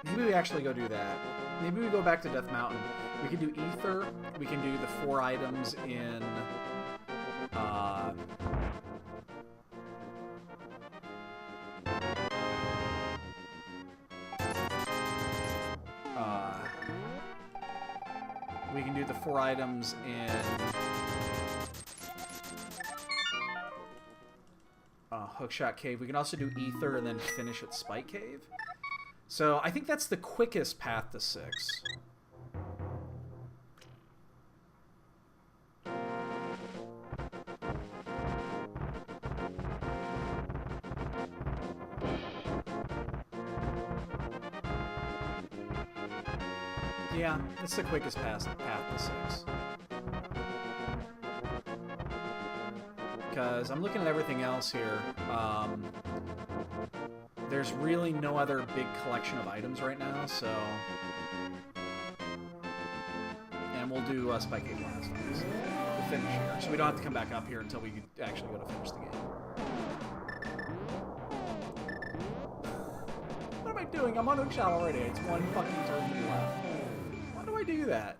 Speaker 1: Maybe we actually go do that. Maybe we go back to Death Mountain. We can do Ether. We can do the 4 items in... we can do the 4 items in... Hookshot Cave. We can also do Ether and then finish at Spike Cave. So I think that's the quickest path to 6. Yeah, it's the quickest path to 6. Because I'm looking at everything else here. There's really no other big collection of items right now, so... And we'll do Spike Cave last time. So we'll finish here. So we don't have to come back up here until we actually go to finish the game. What am I doing? I'm on Hookshot already. It's 1 fucking turn to the left. Why do I do that?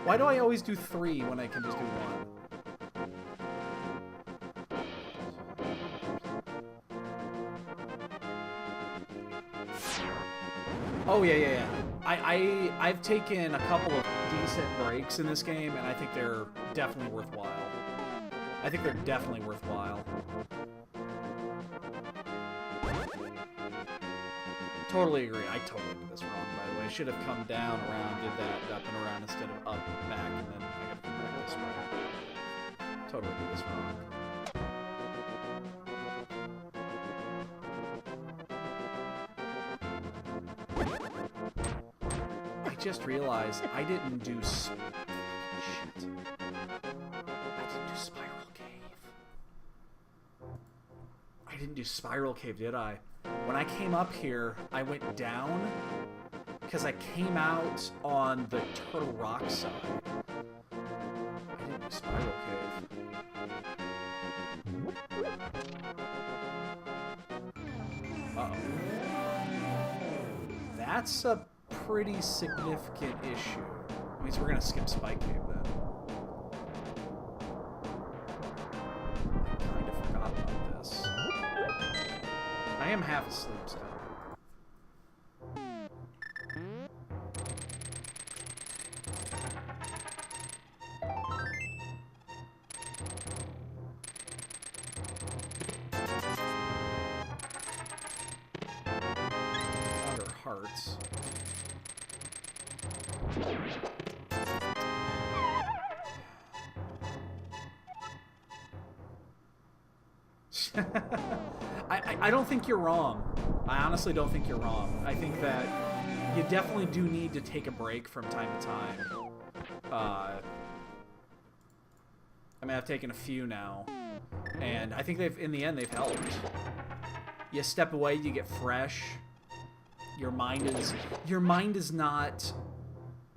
Speaker 1: Why do I always do 3 when I can just do 1? Oh, yeah. I've taken a couple of decent breaks in this game, and I think they're definitely worthwhile. Totally agree. I totally did this wrong, by the way. I should have come down, around, did that, up and around instead of up, back, and then I gotta come back this way. Totally did this wrong. I just realized I didn't do shit. I didn't do Spiral Cave. I didn't do Spiral Cave, did I? When I came up here, I went down because I came out on the Turtle Rock side. I didn't do Spiral Cave. Uh-oh. That's a pretty significant issue. That means we're going to skip Spike Cave then. I kind of forgot about this. I am half asleep still. Under hearts. I don't think you're wrong. I honestly don't think you're wrong. I think that you definitely do need to take a break from time to time. I mean, I've taken a few now, and I think in the end they've helped. You step away, you get fresh. Your mind is not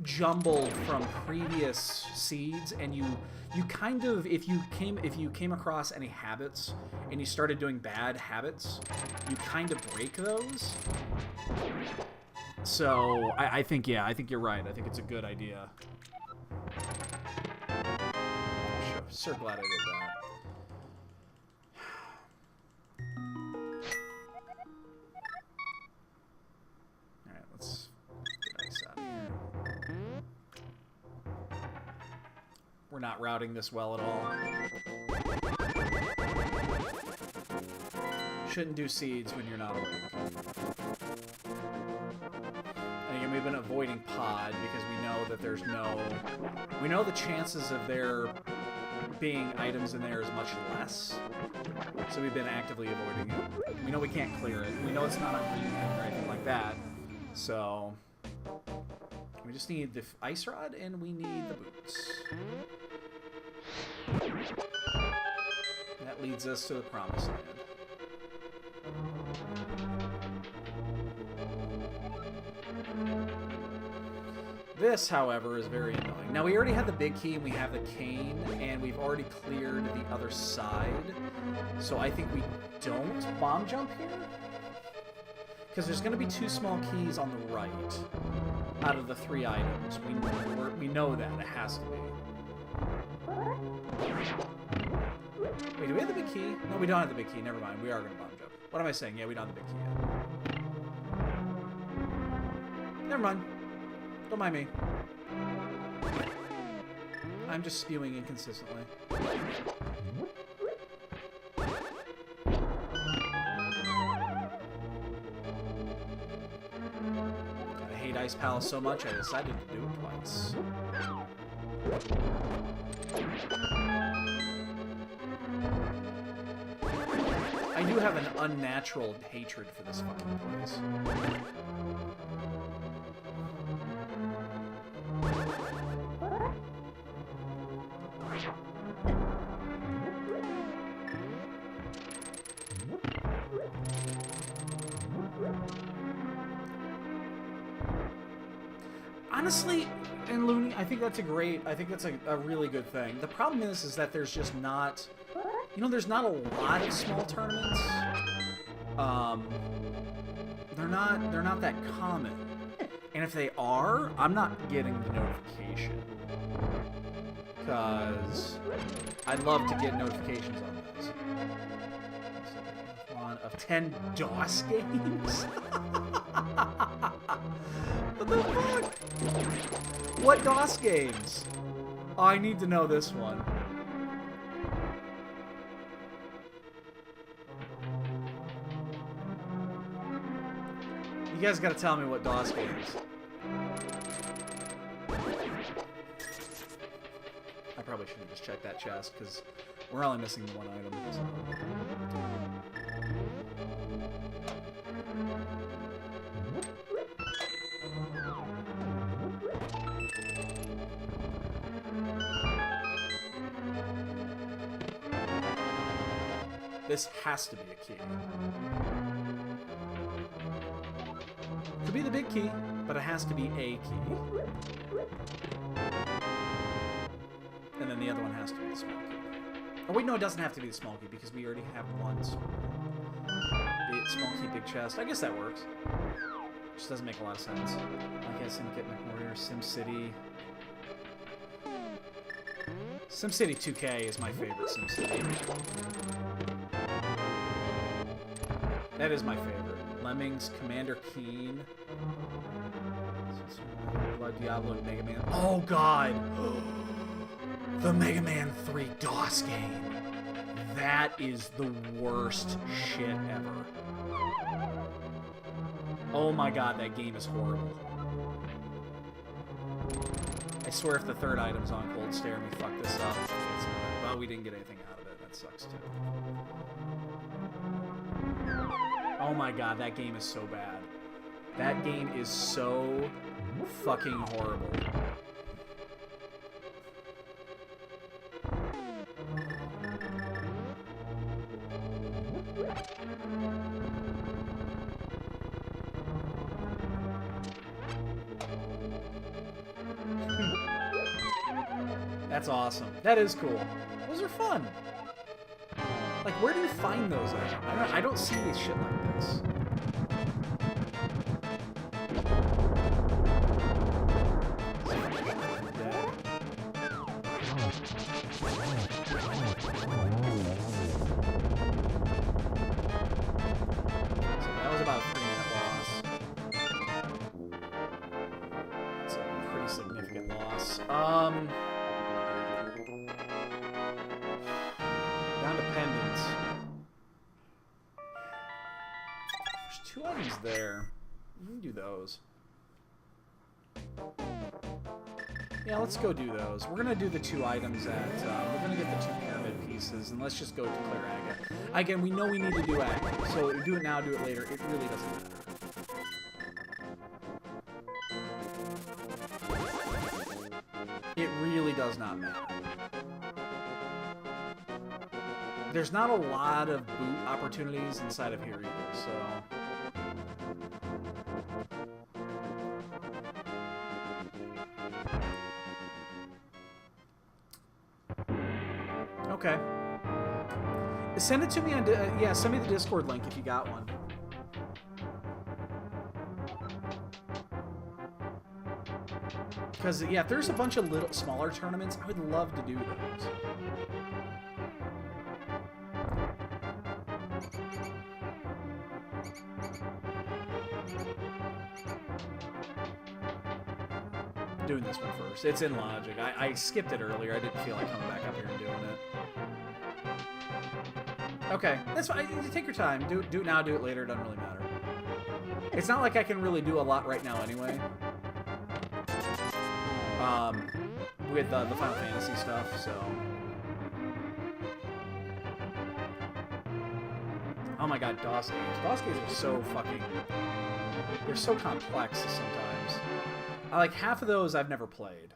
Speaker 1: jumbled from previous seeds, and you kind of, if you came across any habits and you started doing bad habits, you kind of break those. So I think you're right. I think it's a good idea. Sure glad I did that. Alright, let's get ice out of here. We're not routing this well at all. Shouldn't do seeds when you're not awake. And again, we've been avoiding pod because we know that there's no... We know the chances of there being items in there is much less. So we've been actively avoiding it. We know we can't clear it. We know it's not on green or anything like that. So... we just need the ice rod and we need the boots. That leads us to the promised land. This, however, is very annoying. Now, we already had the big key and we have the cane, and we've already cleared the other side. So I think we don't bomb jump here. Because there's going to be 2 small keys on the right out of the 3 items. We know that. It has to be. Wait, do we have the big key? No, we don't have the big key. Never mind. We are going to bomb jump. What am I saying? Yeah, we don't have the big key yet. Never mind. Don't mind me. I'm just spewing inconsistently. I hate Ice Palace so much I decided to do it twice. I do have an unnatural hatred for this fucking place. Honestly, and Looney, I think that's a really good thing. The problem is that there's just not, there's not a lot of small tournaments. They're not that common. And if they are, I'm not getting the notification. Because I'd love to get notifications on those. One of 10 DOS games? What the fuck? What DOS games? Oh, I need to know this one. You guys gotta tell me what DOS games. I probably should have just checked that chest, because we're only missing the one item. So. This has to be a key. Could be the big key, but it has to be a key. And then the other one has to be the small key. Oh wait, no, it doesn't have to be the small key because we already have one small key, big chest. I guess that works. Just doesn't make a lot of sense. Like I Syndicate, MechWarrior, SimCity. SimCity 2K is my favorite SimCity. That is my favorite. Lemmings, Commander Keen. Diablo, and Mega Man. Oh god! The Mega Man 3 DOS game. That is the worst shit ever. Oh my god, that game is horrible. I swear if the third item's on Cold Stare and we fuck this up, it's not. Well, we didn't get anything out of it. That sucks too. Oh my god, that game is so bad. That game is so fucking horrible. That's awesome. That is cool. Those are fun. Like, where do you find those at? I don't see shit like this. Down to pendants. There's 2 items there. We can do those. Yeah, let's go do those. We're gonna do the 2 items at, we're gonna get the 2 pyramid pieces, and let's just go declare agate. Again, we know we need to do agate, so do it now, do it later. It really doesn't matter. It really does not matter. There's not a lot of boot opportunities inside of here either, so... Okay. Send it to me on... yeah, send me the Discord link if you got one. Because, yeah, if there's a bunch of little, smaller tournaments, I would love to do those. Doing this one first. It's in Logic. I skipped it earlier. I didn't feel like coming back up here and doing it. Okay, that's fine. Take your time. Do it now, do it later. It doesn't really matter. It's not like I can really do a lot right now anyway. With the Final Fantasy stuff, so... Oh my god, DOS games. DOS games are so fucking... They're so complex sometimes. Like, half of those I've never played.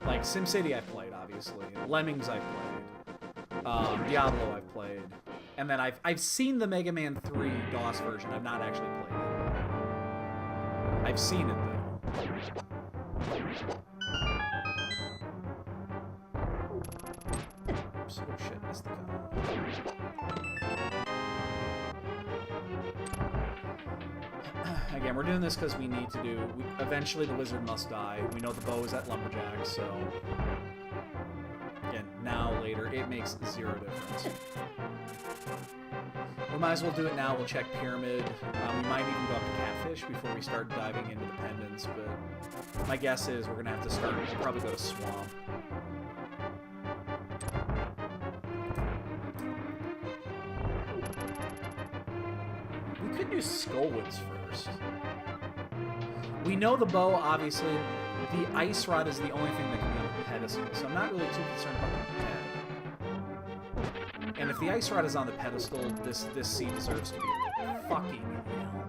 Speaker 1: Like, SimCity I've played, obviously. Lemmings I've played. Diablo I've played. And then I've seen the Mega Man 3 DOS version. I've not actually played it. I've seen it, though. Oops, oh shit, missed the gun. Again, we're doing this because we need to do... eventually the wizard must die. We know the bow is at Lumberjack, so... Again, now, later, it makes 0 difference. We might as well do it now. We'll check Pyramid. We might even go up to Catfish before we start diving into the pendants, but my guess is we're going to have to start... We'll probably go to Swamp. We could do Skullwoods first. We know the bow, obviously. The ice rod is the only thing that can be on the pedestal, so I'm not really too concerned about the head. And if the ice rod is on the pedestal, this sea deserves to be fucking hell.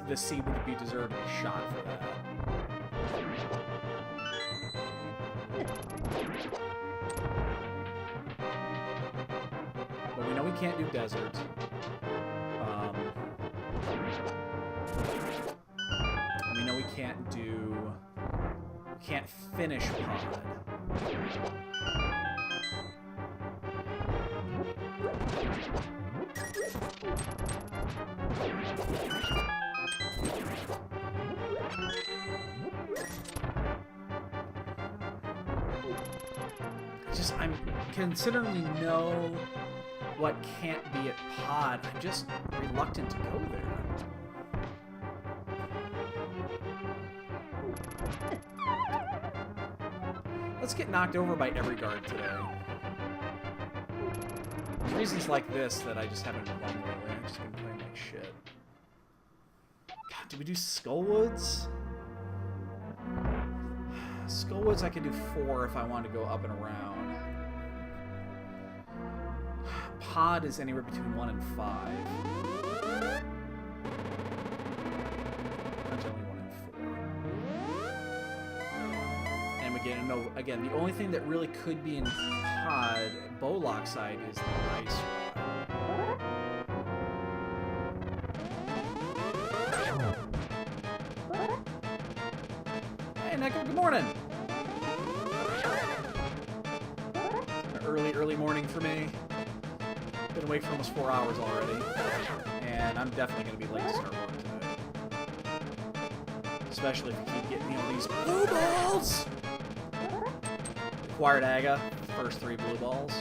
Speaker 1: This sea would be deserved a shot for that. But we know we can't do desert. We know we can't do... We can't finish pod. I'm considering we know what can't be at pod. I'm just reluctant to go there. Let's get knocked over by every guard today. There's reasons like this that I just haven't been playing lately. I've just been playing like shit. God, did we do Skullwoods? Skullwoods I could do 4 if I wanted to go up and around. Pod is anywhere between 1 and 5. That's only 1 and 4. And again, the only thing that really could be in pod, Bowlock side, is the ice rod. Hey, Neko, good morning! Early morning for me. Been awake for almost 4 hours already, and I'm definitely going to be late to start work today. Especially if we keep getting, these blue balls! Acquired Aga, first 3 blue balls.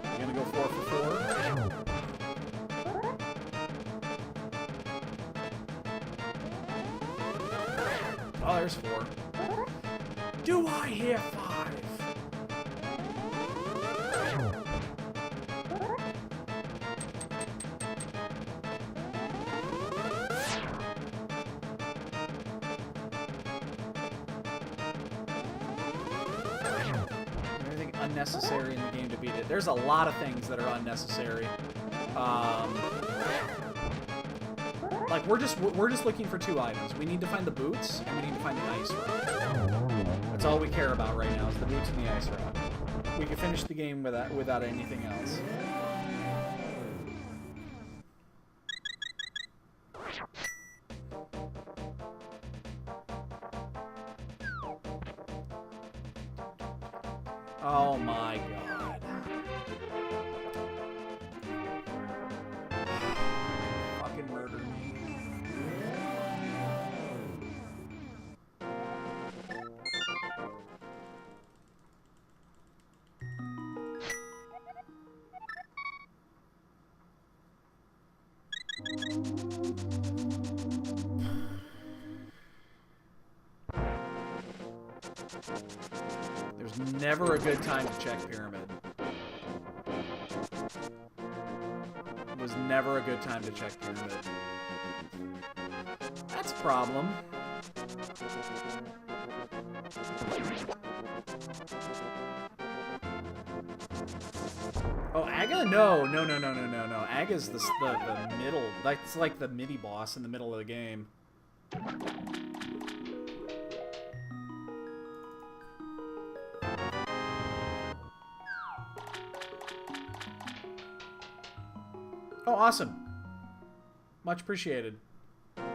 Speaker 1: I'm going to go 4 for 4. Oh, there's 4. Do I hear 5? Anything unnecessary in the game to beat it? There's a lot of things that are unnecessary. Like, we're just looking for 2 items. We need to find the boots, and we need to find the ice rod. That's all we care about right now, is the boots and the ice rod. We can finish the game without anything else. Oh my god. Fucking murder me. There's never a good time to check Pyramid. It was never a good time to check Pyramid. That's a problem. Oh, Aga? No. Aga's the middle. That's like the mini boss in the middle of the game. Oh, awesome. Much appreciated. Alright,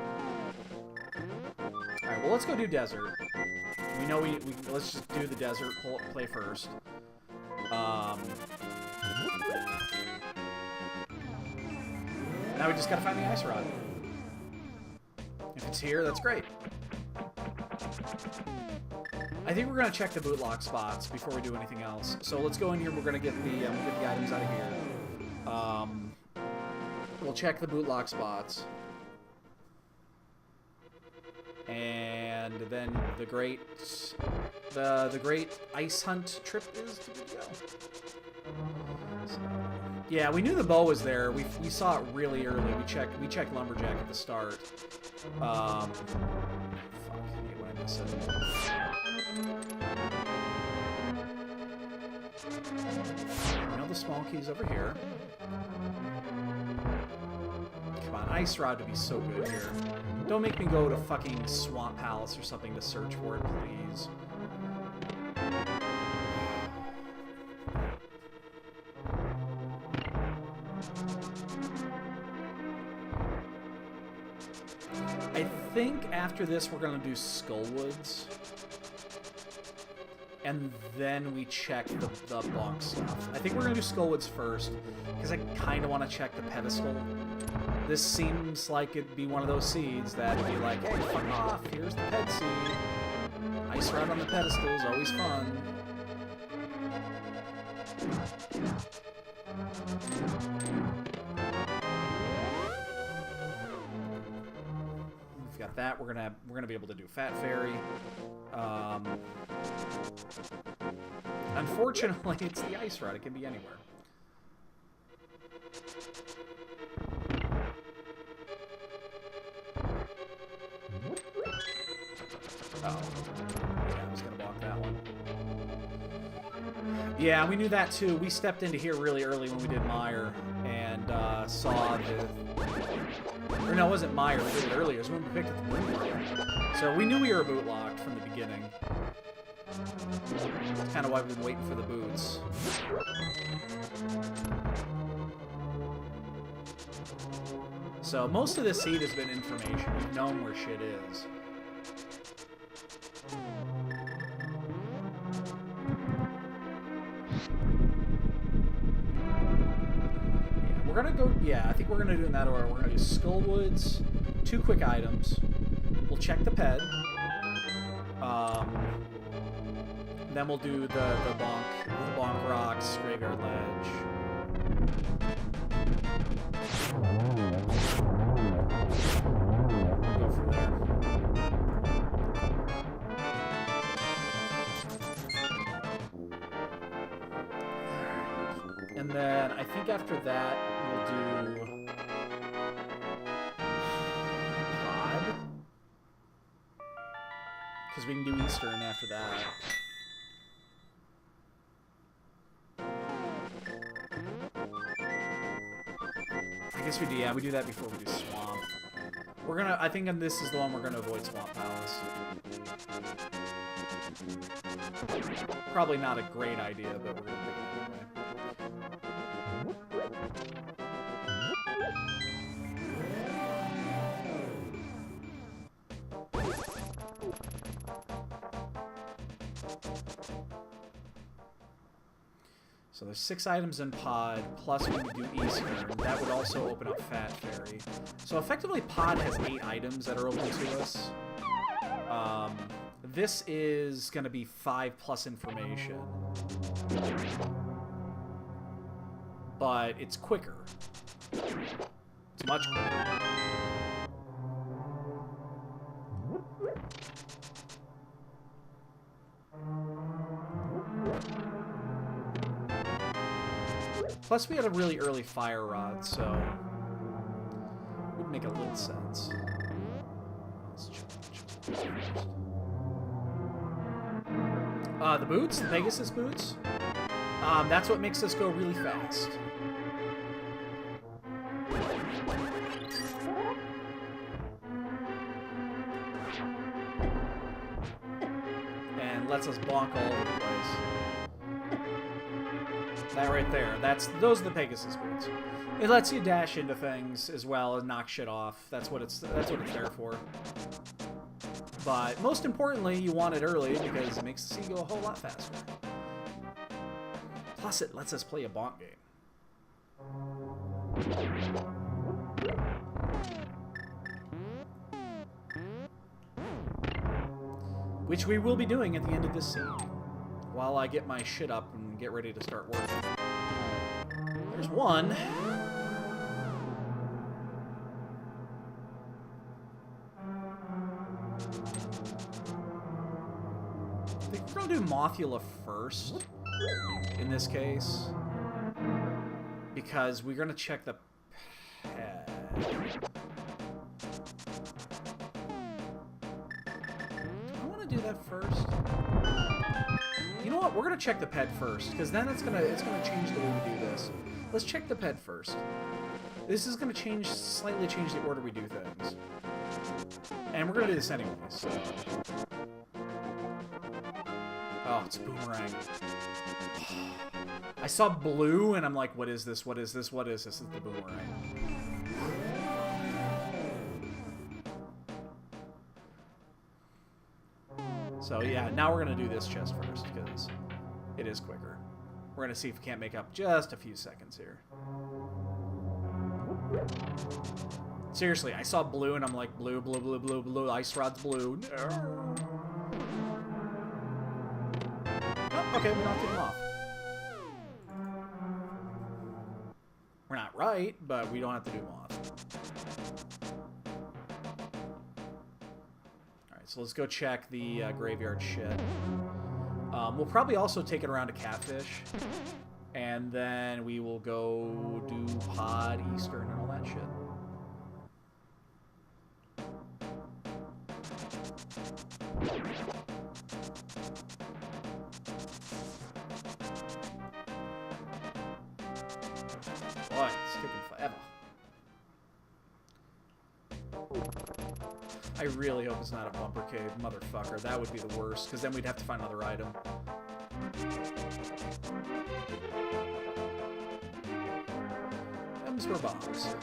Speaker 1: well, let's go do desert. We know let's just do the desert play first. Now we just gotta find the ice rod. If it's here, that's great. I think we're gonna check the bootlock spots before we do anything else. So let's go in here. We're gonna get the items out of here. We'll check the bootlock spots, and then the great ice hunt trip is to go. So, yeah, we knew the bow was there. We saw it really early. We checked lumberjack at the start. Fuck, I hate when I miss it. the small keys over here. Come on, Ice Rod would be so good here. Don't make me go to fucking Swamp Palace or something to search for it, please. I think after this we're going to do Skullwoods. And then we check the bonk stuff. I think we're going to do Skullwoods first, because I kind of want to check the pedestal. This seems like it'd be one of those seeds that would be like, hey, fuck off, here's the ped seed. Ice Rod on the pedestal is always fun. We've got that. We're gonna be able to do Fat Fairy. Unfortunately, it's the Ice Rod. It can be anywhere. Oh. Yeah, I was going to block that one. Yeah, we knew that too. We stepped into here really early when we did Mire and saw the... Or no, it wasn't Mire. We did it earlier. It was when we picked up the boot. So we knew we were boot locked from the beginning. That's kind of why we've been waiting for the boots. So most of this seed has been information. We've known where shit is. Yeah, we're gonna go. Yeah, I think we're gonna do it in that order. We're gonna do Skullwoods, 2 quick items. We'll check the ped. Then we'll do the bonk rocks, graveyard ledge. Go from there. And then I think after that we'll do Pod, because we can do Eastern after that. I guess we do, yeah, we do that before we do Swamp. We're gonna, I think this is the one we're gonna avoid Swamp Palace. Probably not a great idea, but we're gonna pick it anyway. So there's 6 items in Pod, plus when we do Eastern, that would also open up Fat Fairy. So effectively Pod has 8 items that are open to us. This is going to be 5 plus information. But it's quicker. It's much quicker. Plus, we had a really early Fire Rod, so it would make a little sense. Let's check first. The boots, the Pegasus boots. That's what makes us go really fast. And lets us bonk all over the place. That right there, those are the Pegasus boots. It lets you dash into things as well as knock shit off. That's what it's there for. But most importantly, you want it early because it makes the scene go a whole lot faster. Plus, it lets us play a bonk game. Which we will be doing at the end of this scene. While I get my shit up and get ready to start working. There's one. I think we're gonna do Mothula first in this case. Because we're gonna check the pad. Do I want to do that first? You know what? We're gonna check the ped first, because then it's gonna change the way we do this. Let's check the ped first. This is gonna slightly change the order we do things. And we're gonna do this anyway, so... Oh, it's a boomerang. I saw blue, and I'm like, what is this? What is this? What is this? It's the boomerang. So, yeah, now we're going to do this chest first, because it is quicker. We're going to see if we can't make up just a few seconds here. Seriously, I saw blue, and I'm like, blue, blue, blue, blue, blue, ice rod's blue. No. Oh, okay, we don't have to get them off. We're not right, but we don't have to do them off. Alright, so let's go check the graveyard shit. We'll probably also take it around to Catfish. And then we will go do Pod, Eastern, and all that shit. Boy, it's taking forever. I really hope it's not a bumper cave, motherfucker. That would be the worst, because then we'd have to find another item. M's for bombs.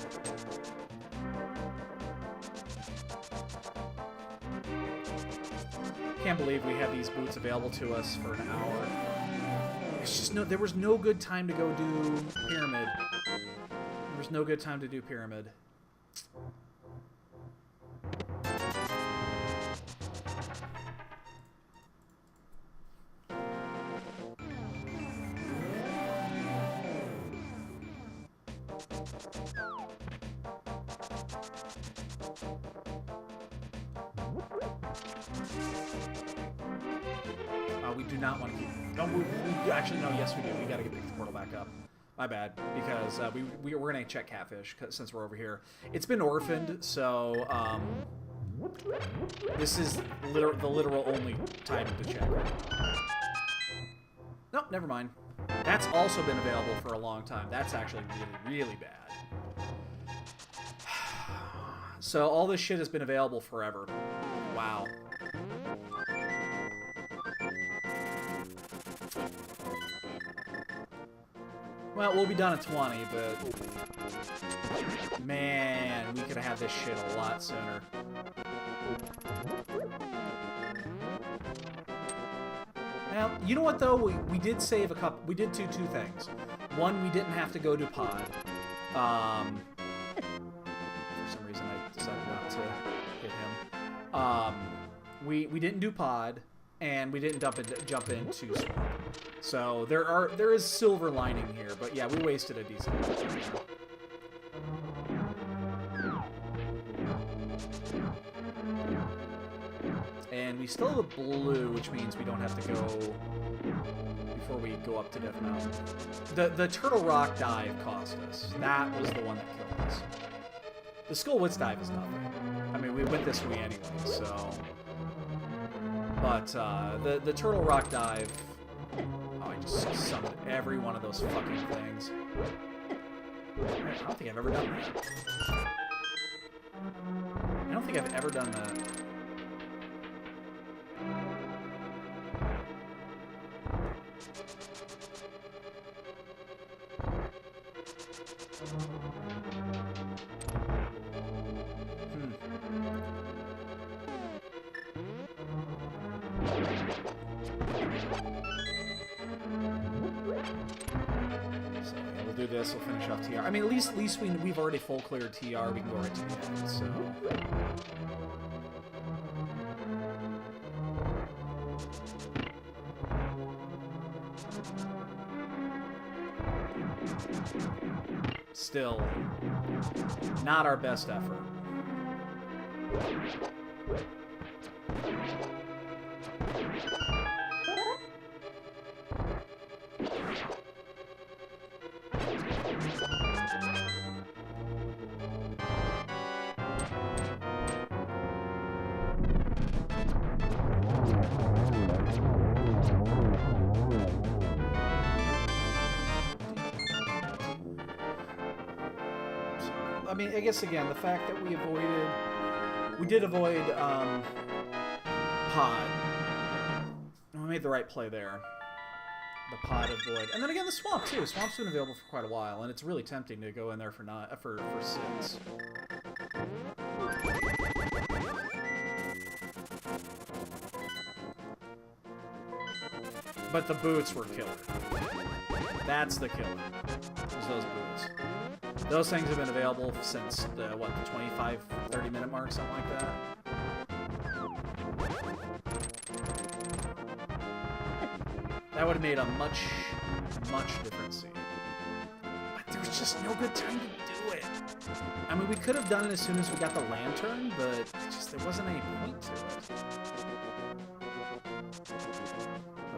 Speaker 1: Can't believe we have these boots available to us for an hour. It's just there was no good time to go do Pyramid. There was no good time to do Pyramid. We do not want to keep... No, we actually, no, yes we do. We gotta pick the portal back up. My bad, because we're gonna check Catfish since we're over here. It's been orphaned, so this is the literal only time to check. Nope, never mind. That's also been available for a long time. That's actually really, really bad. So all this shit has been available forever. Wow. Well, we'll be done at 20, but... Man, we could have had this shit a lot sooner. Now, you know what, though? We did save a couple... We did do two things. One, we didn't have to go to Pod. For some reason, I decided not to hit him. We didn't do Pod, and we didn't jump into Swamp. So there is silver lining here, but yeah, we wasted a decent amount of time. And we still have a blue, which means we don't have to go before we go up to Death Mountain. The Turtle Rock dive cost us. That was the one that killed us. The Skull Witz dive is nothing. I mean, we went this way anyway, so... But the Turtle Rock dive... Oh, I just summoned every one of those fucking things. I don't think I've ever done that. I don't think I've ever done that. So yeah, we'll do this. We'll finish off TR. I mean, at least we've already full cleared TR. We can go right to the end. So. Still, not our best effort. I mean, I guess again, the fact that we did avoid pod. We made the right play there. The pod avoid, and then again the swamp too. Swamp's been available for quite a while, and it's really tempting to go in there for 6. But the boots were killer. That's the killer. Was those boots. Those things have been available since the, what, the 25, 30 minute mark, something like that. That would have made a much, much different scene. But there was just no good time to do it. I mean, we could have done it as soon as we got the lantern, but just there wasn't any point to it.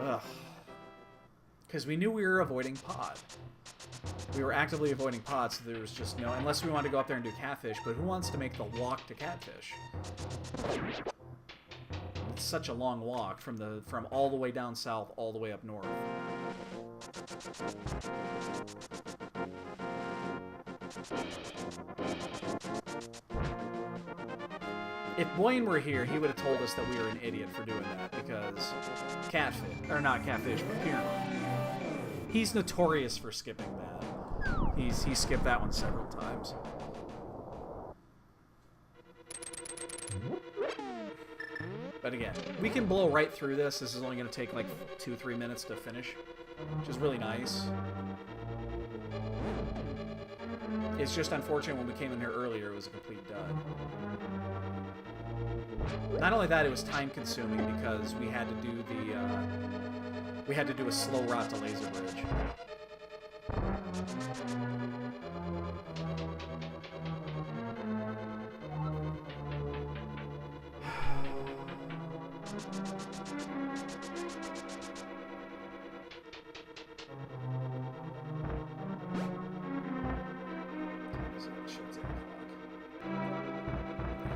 Speaker 1: Ugh. Because we knew we were avoiding pod. We were actively avoiding pod, so there was just no... Unless we wanted to go up there and do catfish, but who wants to make the walk to catfish? It's such a long walk from all the way down south, all the way up north. If Blaine were here, he would have told us that we were an idiot for doing that, because catfish, or not catfish, but pier. He's notorious for skipping that. He skipped that one several times. But again, we can blow right through this. This is only going to take like 2-3 minutes to finish, which is really nice. It's just unfortunate when we came in here earlier, it was a complete dud. Not only that, it was time consuming because we had to do a slow route to Laser Bridge.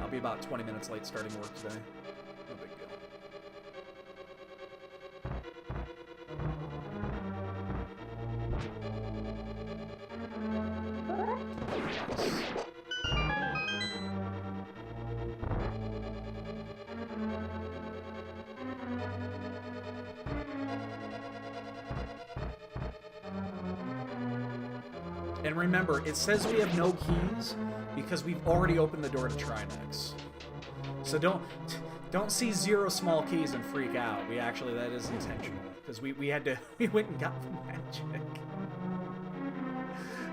Speaker 1: I'll be about 20 minutes late starting work today. No big deal. And remember, it says we have no keys because we've already opened the door to Trinex. So don't see 0 small keys and freak out. We actually, that is intentional. Because we went and got the magic.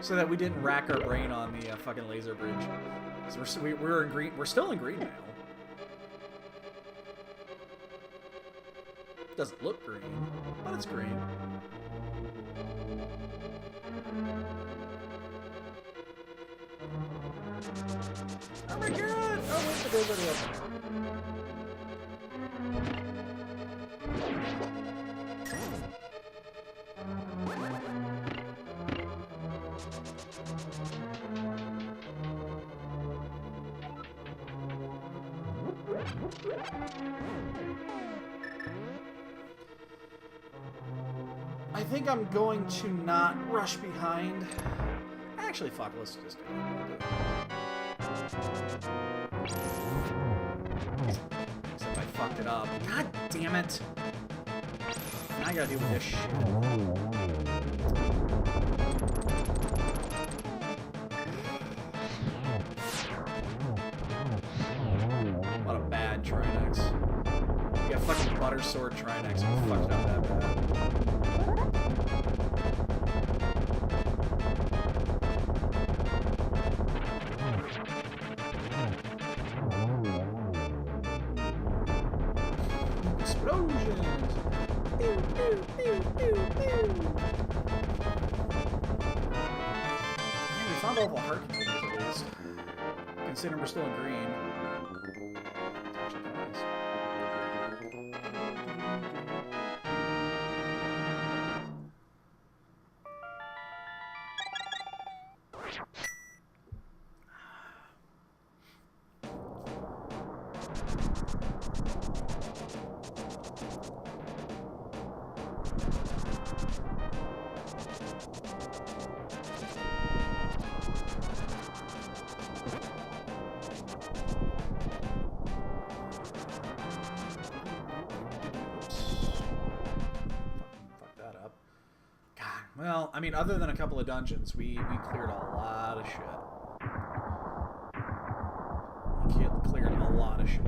Speaker 1: So that we didn't rack our brain on the fucking Laser Bridge. Because we're in green, we're still in green now. Doesn't look green, but it's green. Oh my god! Oh wait, the door's already open. I think I'm going to not rush behind. Actually, fuck, let's just do it. Except I fucked it up. God damn it! Now I gotta deal with this shit. What a bad Trinex. You got fucking butter sword Trinex and fucked it up that bad. Explosions! Pew, pew, pew, pew, pew. Man, we found all the heart containers at least. Considering we're still in green. Well, I mean, other than a couple of dungeons, we cleared a lot of shit. We cleared a lot of shit.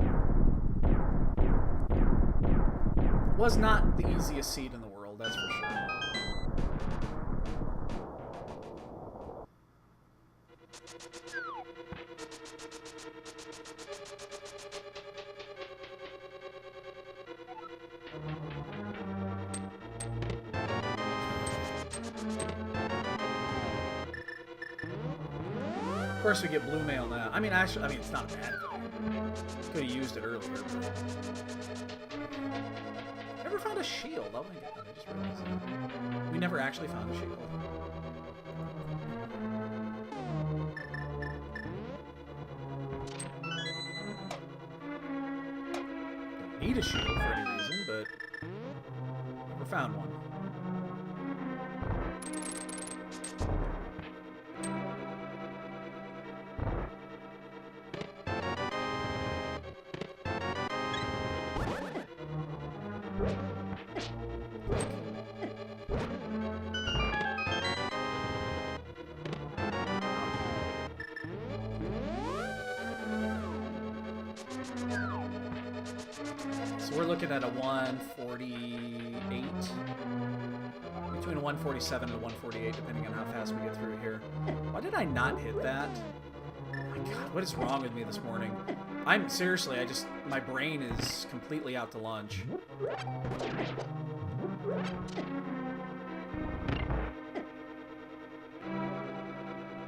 Speaker 1: Was not the easiest seed in the world, that's for sure. Of course, we get blue mail now. I mean, actually, it's not a bad thing. Could have used it earlier. But... Never found a shield. Oh my god, I just realized that. We never actually found a shield. Don't need a shield for any reason, but never found one. So we're looking at a 148, between a 147 and a 148, depending on how fast we get through here. Why did I not hit that? Oh my god, what is wrong with me this morning? Seriously, my brain is completely out to lunch.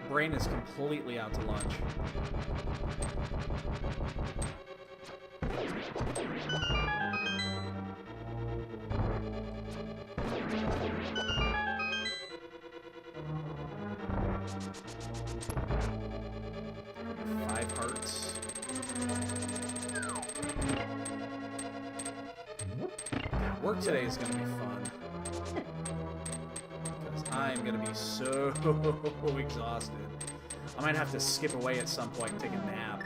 Speaker 1: Brain is completely out to lunch. Work today is going to be fun. Because I'm going to be so exhausted. I might have to skip away at some point and take a nap.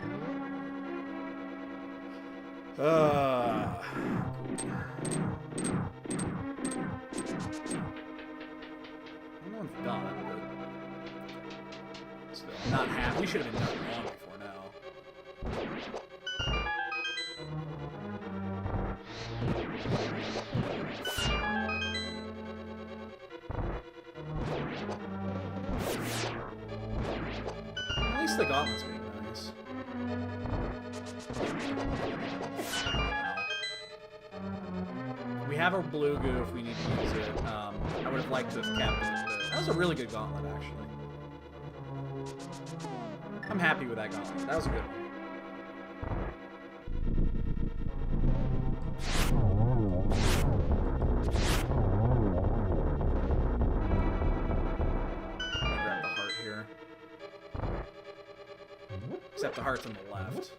Speaker 1: Everyone's done, but still, not half. We should have been done long before now. At least the gauntlet's being nice. We have our blue goo if we need to use it. I would have liked to have kept it, but that was a really good gauntlet, actually. I'm happy with that gauntlet. That was a good one. Grab the heart here. Except the heart's on the left.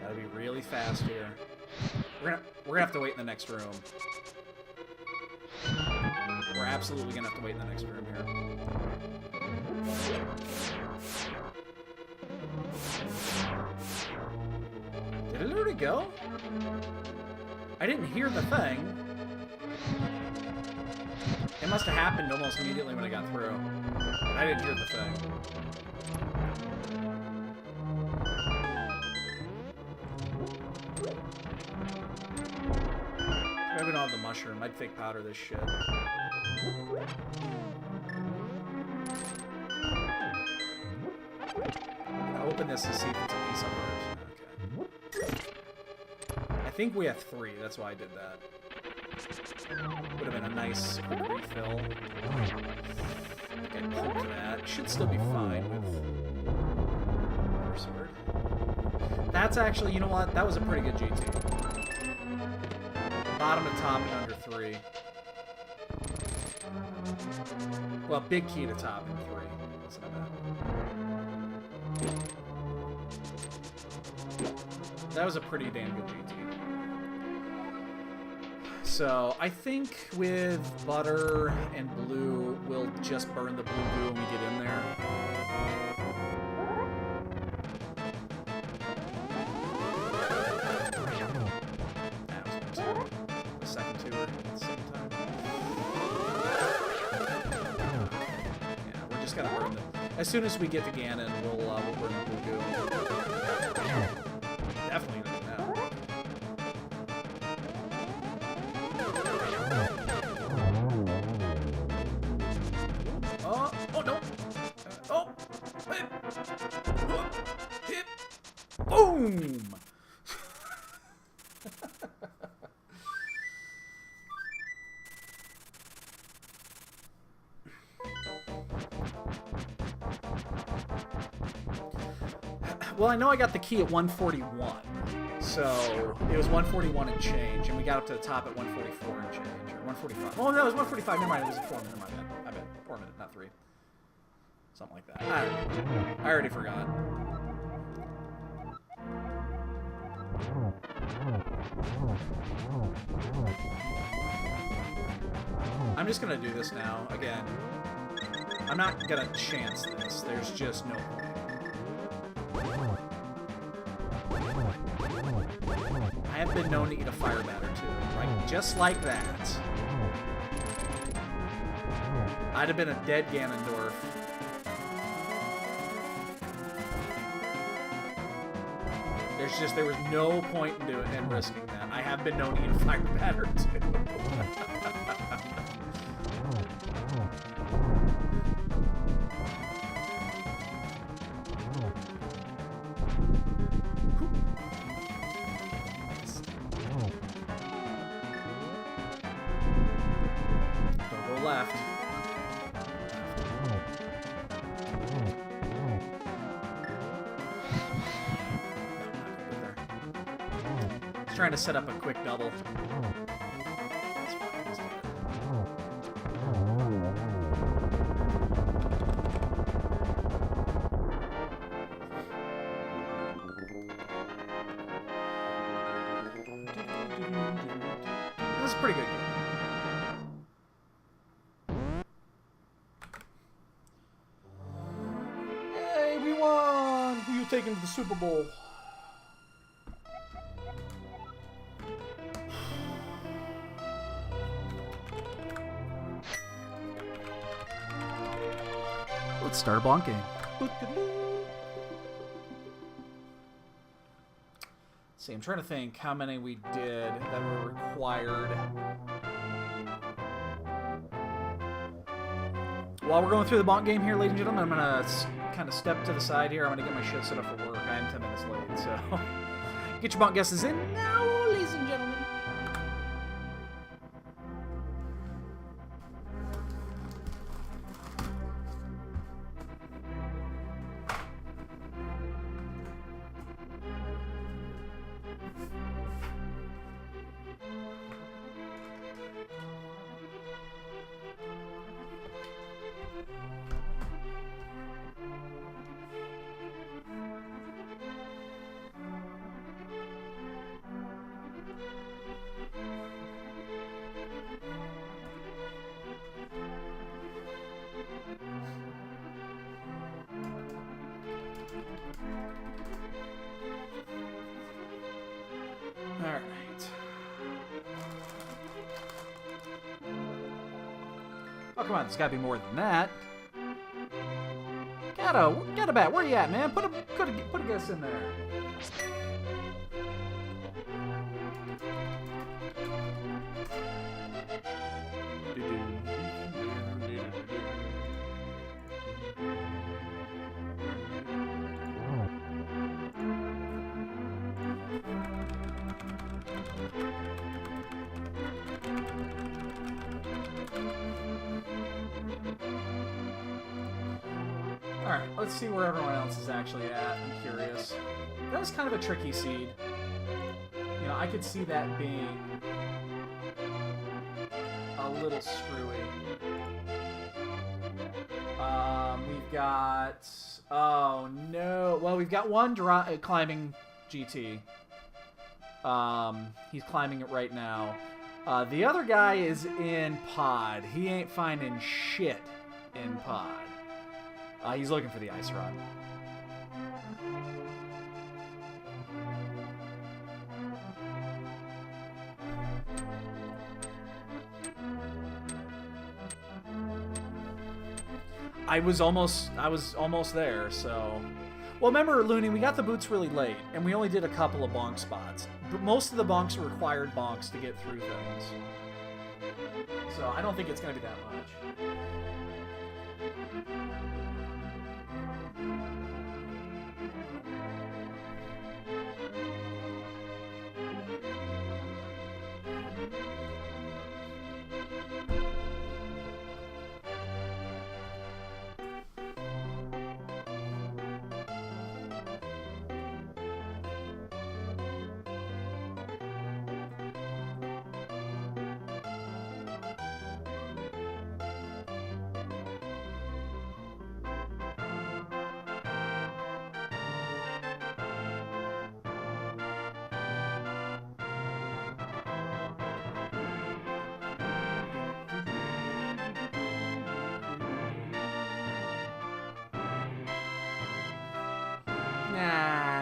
Speaker 1: Gotta be really fast here. We're gonna have to wait in the next room. We're absolutely gonna have to wait in the next room here. Did it already go? I didn't hear the thing. It must have happened almost immediately when I got through. I didn't hear the thing. Maybe we don't have the mushroom. I'd fake powder this shit. I'll open this to see if it's a piece of heart. Okay. I think we have 3. That's why I did that. Would have been a nice quick refill. Okay, poke that. Should still be fine with water sword. That's actually, you know what? That was a pretty good GT. Bottom to top in under 3. Well, big key to top in 3. That's not bad. That was a pretty damn good GT. So, I think with butter and blue, we'll just burn the blue goo when we get in there. That was good too. The second two were at the same time. Yeah, we're just gonna burn them. As soon as we get to Ganon, we'll burn the blue goo. Definitely gonna do that. Oh no! Oh! Hit! Boom! Well, I know I got the key at 141, so it was 141 and change, and we got up to the top at 144 and change, or 145. Oh, no, it was 145. Never mind, it was a 4 minute. My bad. I bet 4 minute, not 3. Something like that. I already forgot. I'm just gonna do this now again. I'm not gonna chance this. There's just no point. I have been known to eat a fire batter too, right? Just like that. I'd have been a dead Ganondorf. There was no point in doing and risking that. I have been known to eat a fire batter too. Don't go left. Trying to set up a quick double. This is pretty good. Hey, we won! Who you taking to the Super Bowl? Let's start a Blanc game. See, I'm trying to think how many we did that were required. While we're going through the Blanc game here, ladies and gentlemen, I'm going to kind of step to the side here. I'm going to get my shit set up for work. I am 10 minutes late, so get your Blanc guesses in now, ladies and gentlemen. Alright. Oh, come on, there's gotta be more than that. Gotta bet. Where you at, man? Put a guess in there. Alright, let's see where everyone else is actually at. I'm curious. That was kind of a tricky seed. You know, I could see that being a little screwy. We've got... Oh, no. Well, we've got one climbing GT. He's climbing it right now. The other guy is in pod. He ain't finding shit in pod. He's looking for the ice rod. I was almost there, so... Well, remember, Looney, we got the boots really late, and we only did a couple of bonk spots. But most of the bonks required bonks to get through things. So I don't think it's going to be that much.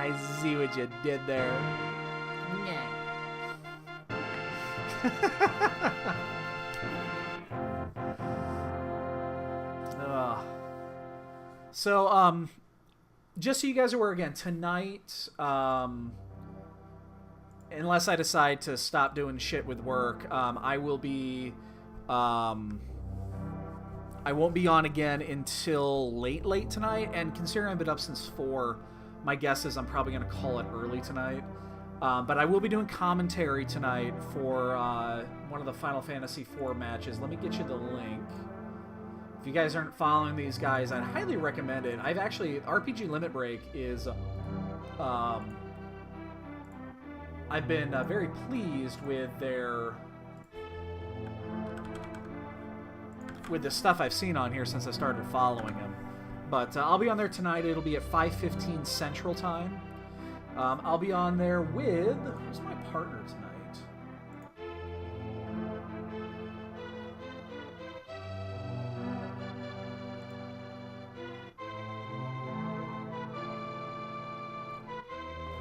Speaker 1: I see what you did there. So, just so you guys are aware again, tonight, unless I decide to stop doing shit with work, I will be, I won't be on again until late tonight, and considering I've been up since 4, my guess is I'm probably going to call it early tonight. But I will be doing commentary tonight for one of the Final Fantasy IV matches. Let me get you the link. If you guys aren't following these guys, I'd highly recommend it. I've actually... RPG Limit Break is... I've been very pleased with their... with the stuff I've seen on here since I started following them. But I'll be on there tonight. It'll be at 5:15 Central Time. I'll be on there with... Who's my partner tonight?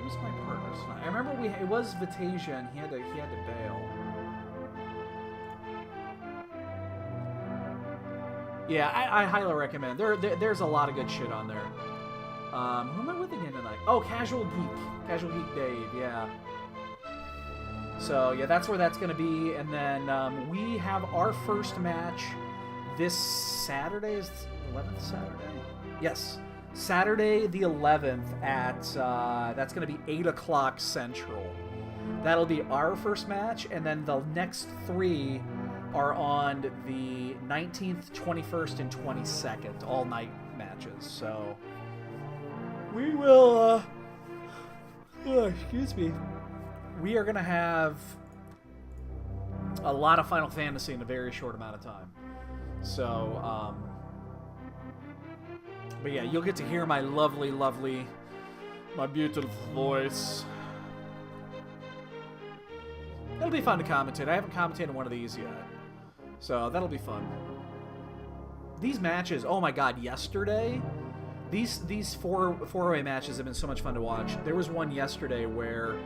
Speaker 1: Who's my partner tonight? I remember it was Vitasia, and he had to bail. Yeah, I highly recommend. There's a lot of good shit on there. Who am I with again tonight? Oh, Casual Geek Dave, yeah. So, yeah, that's where that's going to be. And then we have our first match this Saturday. Is the 11th Saturday? Yes. Saturday the 11th at, that's going to be 8 o'clock Central. That'll be our first match. And then the next 3 are on the 19th, 21st, and 22nd. All night matches. So... we will, excuse me. We are going to have a lot of Final Fantasy in a very short amount of time. So, but yeah, you'll get to hear my lovely, my beautiful voice. It'll be fun to commentate. I haven't commentated one of these yet. So, that'll be fun. These matches, oh my god, yesterday... These four-way matches have been so much fun to watch. There was one yesterday where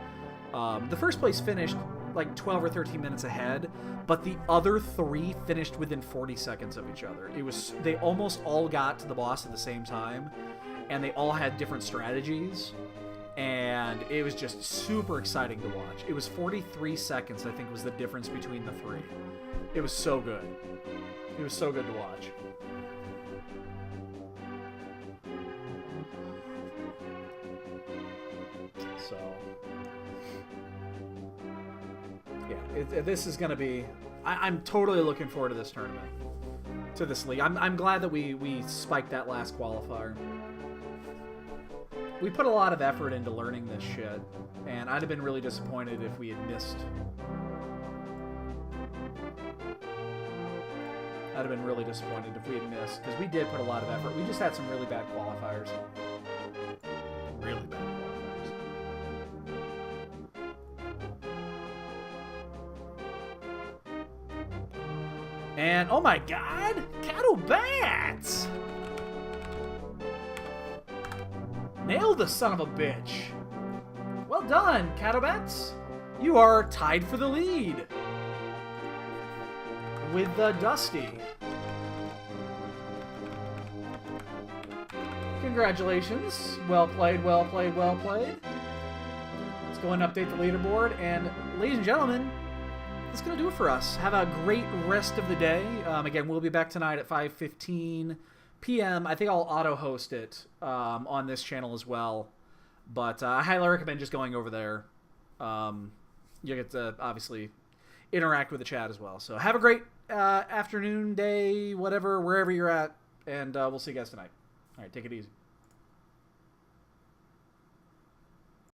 Speaker 1: the first place finished like 12 or 13 minutes ahead, but the other 3 finished within 40 seconds of each other. They almost all got to the boss at the same time, and they all had different strategies, and it was just super exciting to watch. It was 43 seconds, I think, was the difference between the 3. It was so good. It was so good to watch. So, yeah, this is going to be... I'm totally looking forward to this tournament, to this league. I'm glad that we spiked that last qualifier. we put a lot of effort into learning this shit, and I'd have been really disappointed if we had missed. I'd have been really disappointed if we had missed, because we did put a lot of effort. We just had some really bad qualifiers. Really bad qualifiers. And, oh my god! Cattle Bats! Nailed the son of a bitch. Well done, Cattle Bats. You are tied for the lead with Dusty. Congratulations. Well played, well played, well played. Let's go and update the leaderboard. And ladies and gentlemen, that's going to do it for us. Have a great rest of the day. Again, we'll be back tonight at 5:15 p.m. I think I'll auto-host it on this channel as well. But I highly recommend just going over there. You get to, obviously, interact with the chat as well. So have a great afternoon, day, whatever, wherever you're at. And we'll see you guys tonight. All right, take it easy.